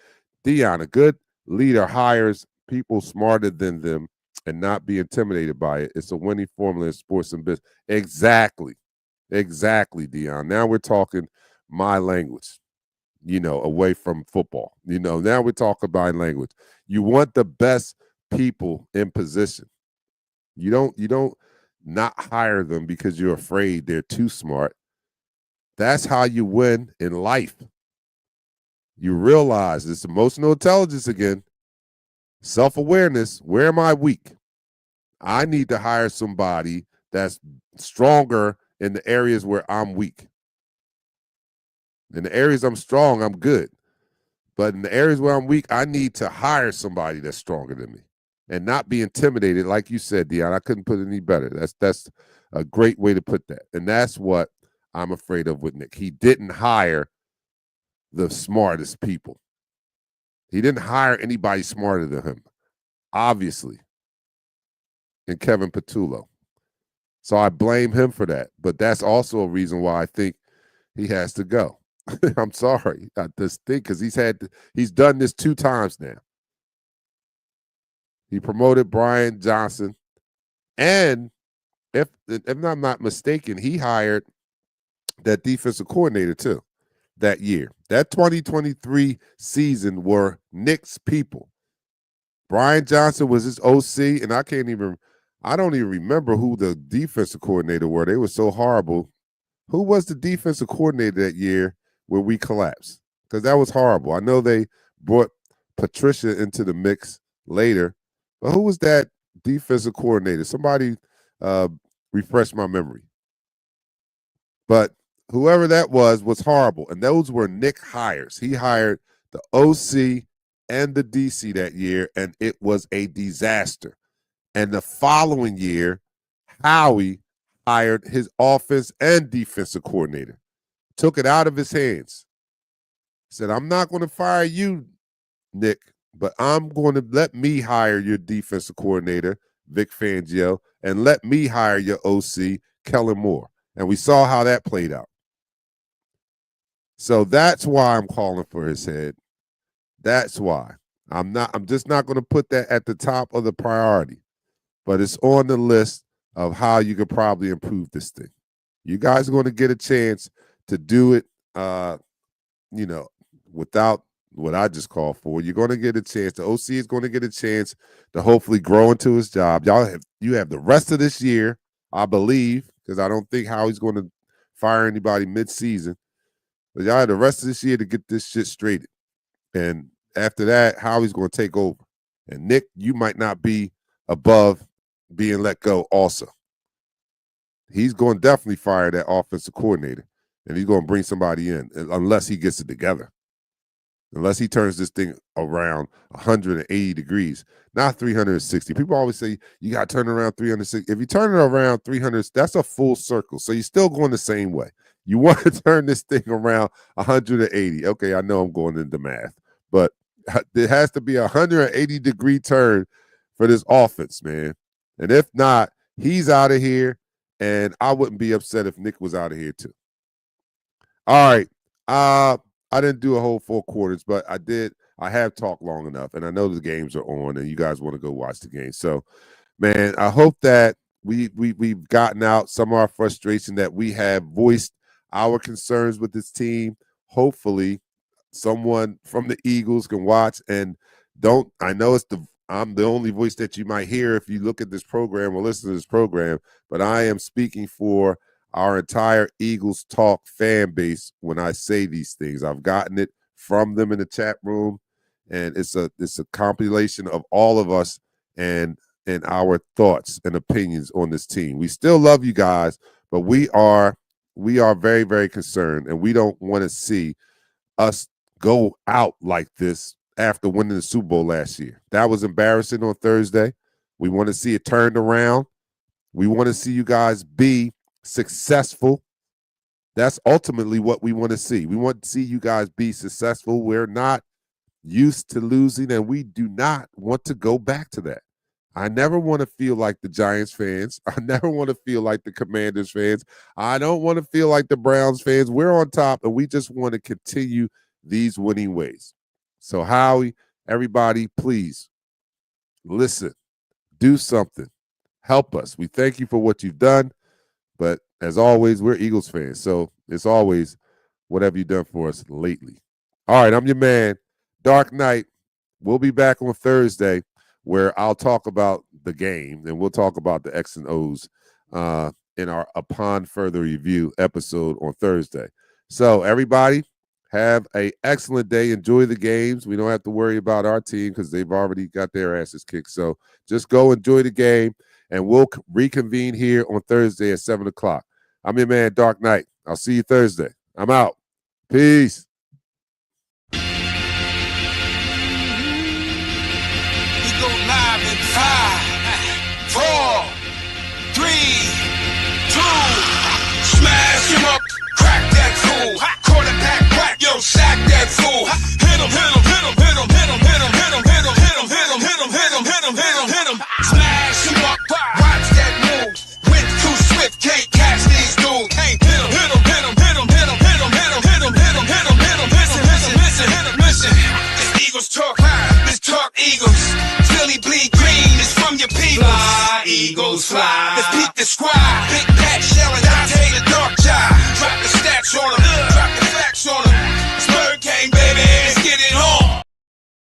Dion, a good leader, hires people smarter than them and not be intimidated by it. It's a winning formula in sports and business. Exactly. Exactly, Dion. Now we're talking my language, away from football. Now we're talking my language. You want the best people in position. You don't not hire them because you're afraid they're too smart. That's how you win in life. You realize it's emotional intelligence again, self-awareness. Where am I weak? I need to hire somebody that's stronger in the areas where I'm weak. In the areas I'm strong, I'm good. But in the areas where I'm weak, I need to hire somebody that's stronger than me and not be intimidated. Like you said, Dion, I couldn't put it any better. That's a great way to put that. And that's what I'm afraid of with Nick. He didn't hire the smartest people. He didn't hire anybody smarter than him, obviously, and Kevin Patullo. So I blame him for that. But that's also a reason why I think he has to go. I'm sorry. I just think because he's done this 2 times now. He promoted Brian Johnson, and if I'm not mistaken, he hired that defensive coordinator too that year. That 2023 season were Nick's people. Brian Johnson was his OC, and I don't even remember who the defensive coordinator were. They were so horrible. Who was the defensive coordinator that year where we collapsed? Because that was horrible. I know they brought Patricia into the mix later, but who was that defensive coordinator? Somebody refresh my memory. But whoever that was horrible, and those were Nick hires. He hired the OC and the DC that year, and it was a disaster. And the following year, Howie hired his offense and defensive coordinator, took it out of his hands, said, I'm not going to fire you, Nick, but I'm going to let me hire your defensive coordinator, Vic Fangio, and let me hire your OC, Kellen Moore. And we saw how that played out. So that's why I'm calling for his head. That's why. I'm just not going to put that at the top of the priority, but it's on the list of how you could probably improve this thing. You guys are going to get a chance to do it, without what I just called for. You're going to get a chance. The OC is going to get a chance to hopefully grow into his job. You have the rest of this year, I believe, because I don't think Howie's going to fire anybody mid-season. But y'all have the rest of this year to get this shit straightened. And after that, Howie's going to take over. And Nick, you might not be above being let go also. He's going to definitely fire that offensive coordinator, and he's going to bring somebody in unless he gets it together. Unless he turns this thing around 180 degrees, not 360. People always say you got to turn around 360. If you turn it around 300, that's a full circle. So you're still going the same way. You want to turn this thing around 180. Okay, I know I'm going into math, but there has to be a 180-degree turn for this offense, man. And if not, he's out of here, and I wouldn't be upset if Nick was out of here too. All right. I didn't do a whole 4 quarters, but I have talked long enough, and I know the games are on, and you guys want to go watch the game. So, man, I hope that we've gotten out some of our frustration, that we have voiced our concerns with this team. Hopefully, someone from the Eagles can watch and I know I'm the only voice that you might hear if you look at this program or listen to this program, but I am speaking for our entire Eagles Talk fan base when I say these things. I've gotten it from them in the chat room, and it's a compilation of all of us and our thoughts and opinions on this team. We still love you guys, but we are very, very concerned, and we don't want to see us go out like this after winning the Super Bowl last year. That was embarrassing on Thursday. We want to see it turned around. We want to see you guys be successful. That's ultimately what we want to see. We want to see you guys be successful. We're not used to losing, and we do not want to go back to that. I never want to feel like the Giants fans. I never want to feel like the Commanders fans. I don't want to feel like the Browns fans. We're on top, and we just want to continue these winning ways. So, Howie, everybody, please listen, do something, help us. We thank you for what you've done, but as always, we're Eagles fans. So, it's always what have you done for us lately. All right, I'm your man, DarkKnight. We'll be back on Thursday, where I'll talk about the game, and we'll talk about the X and O's in our Upon Further Review episode on Thursday. So, everybody, have an excellent day. Enjoy the games. We don't have to worry about our team because they've already got their asses kicked. So, just go enjoy the game, and we'll reconvene here on Thursday at 7 o'clock. I'm your man, DarkKnight. I'll see you Thursday. I'm out. Peace. Go live in 5, 4, 3, 2. Smash him up, crack that fool. Quarterback whack, yo, sack that fool. Hit him, hit him, hit him, hit him, hit him, hit him, hit him, hit him, hit him, hit him, hit him, hit him, hit him, hit him, hit him. Smash him up, watch that move. Went too swift, can't catch these dudes. Hit him, hit him, hit him, hit him, hit him, hit him, hit him, hit him, hit him, hit him, hit him. Listen, listen, listen, hit him, listen. This Eagles talk, this talk Eagles. Philly bleed green is from your people. Fly, Eagles, fly.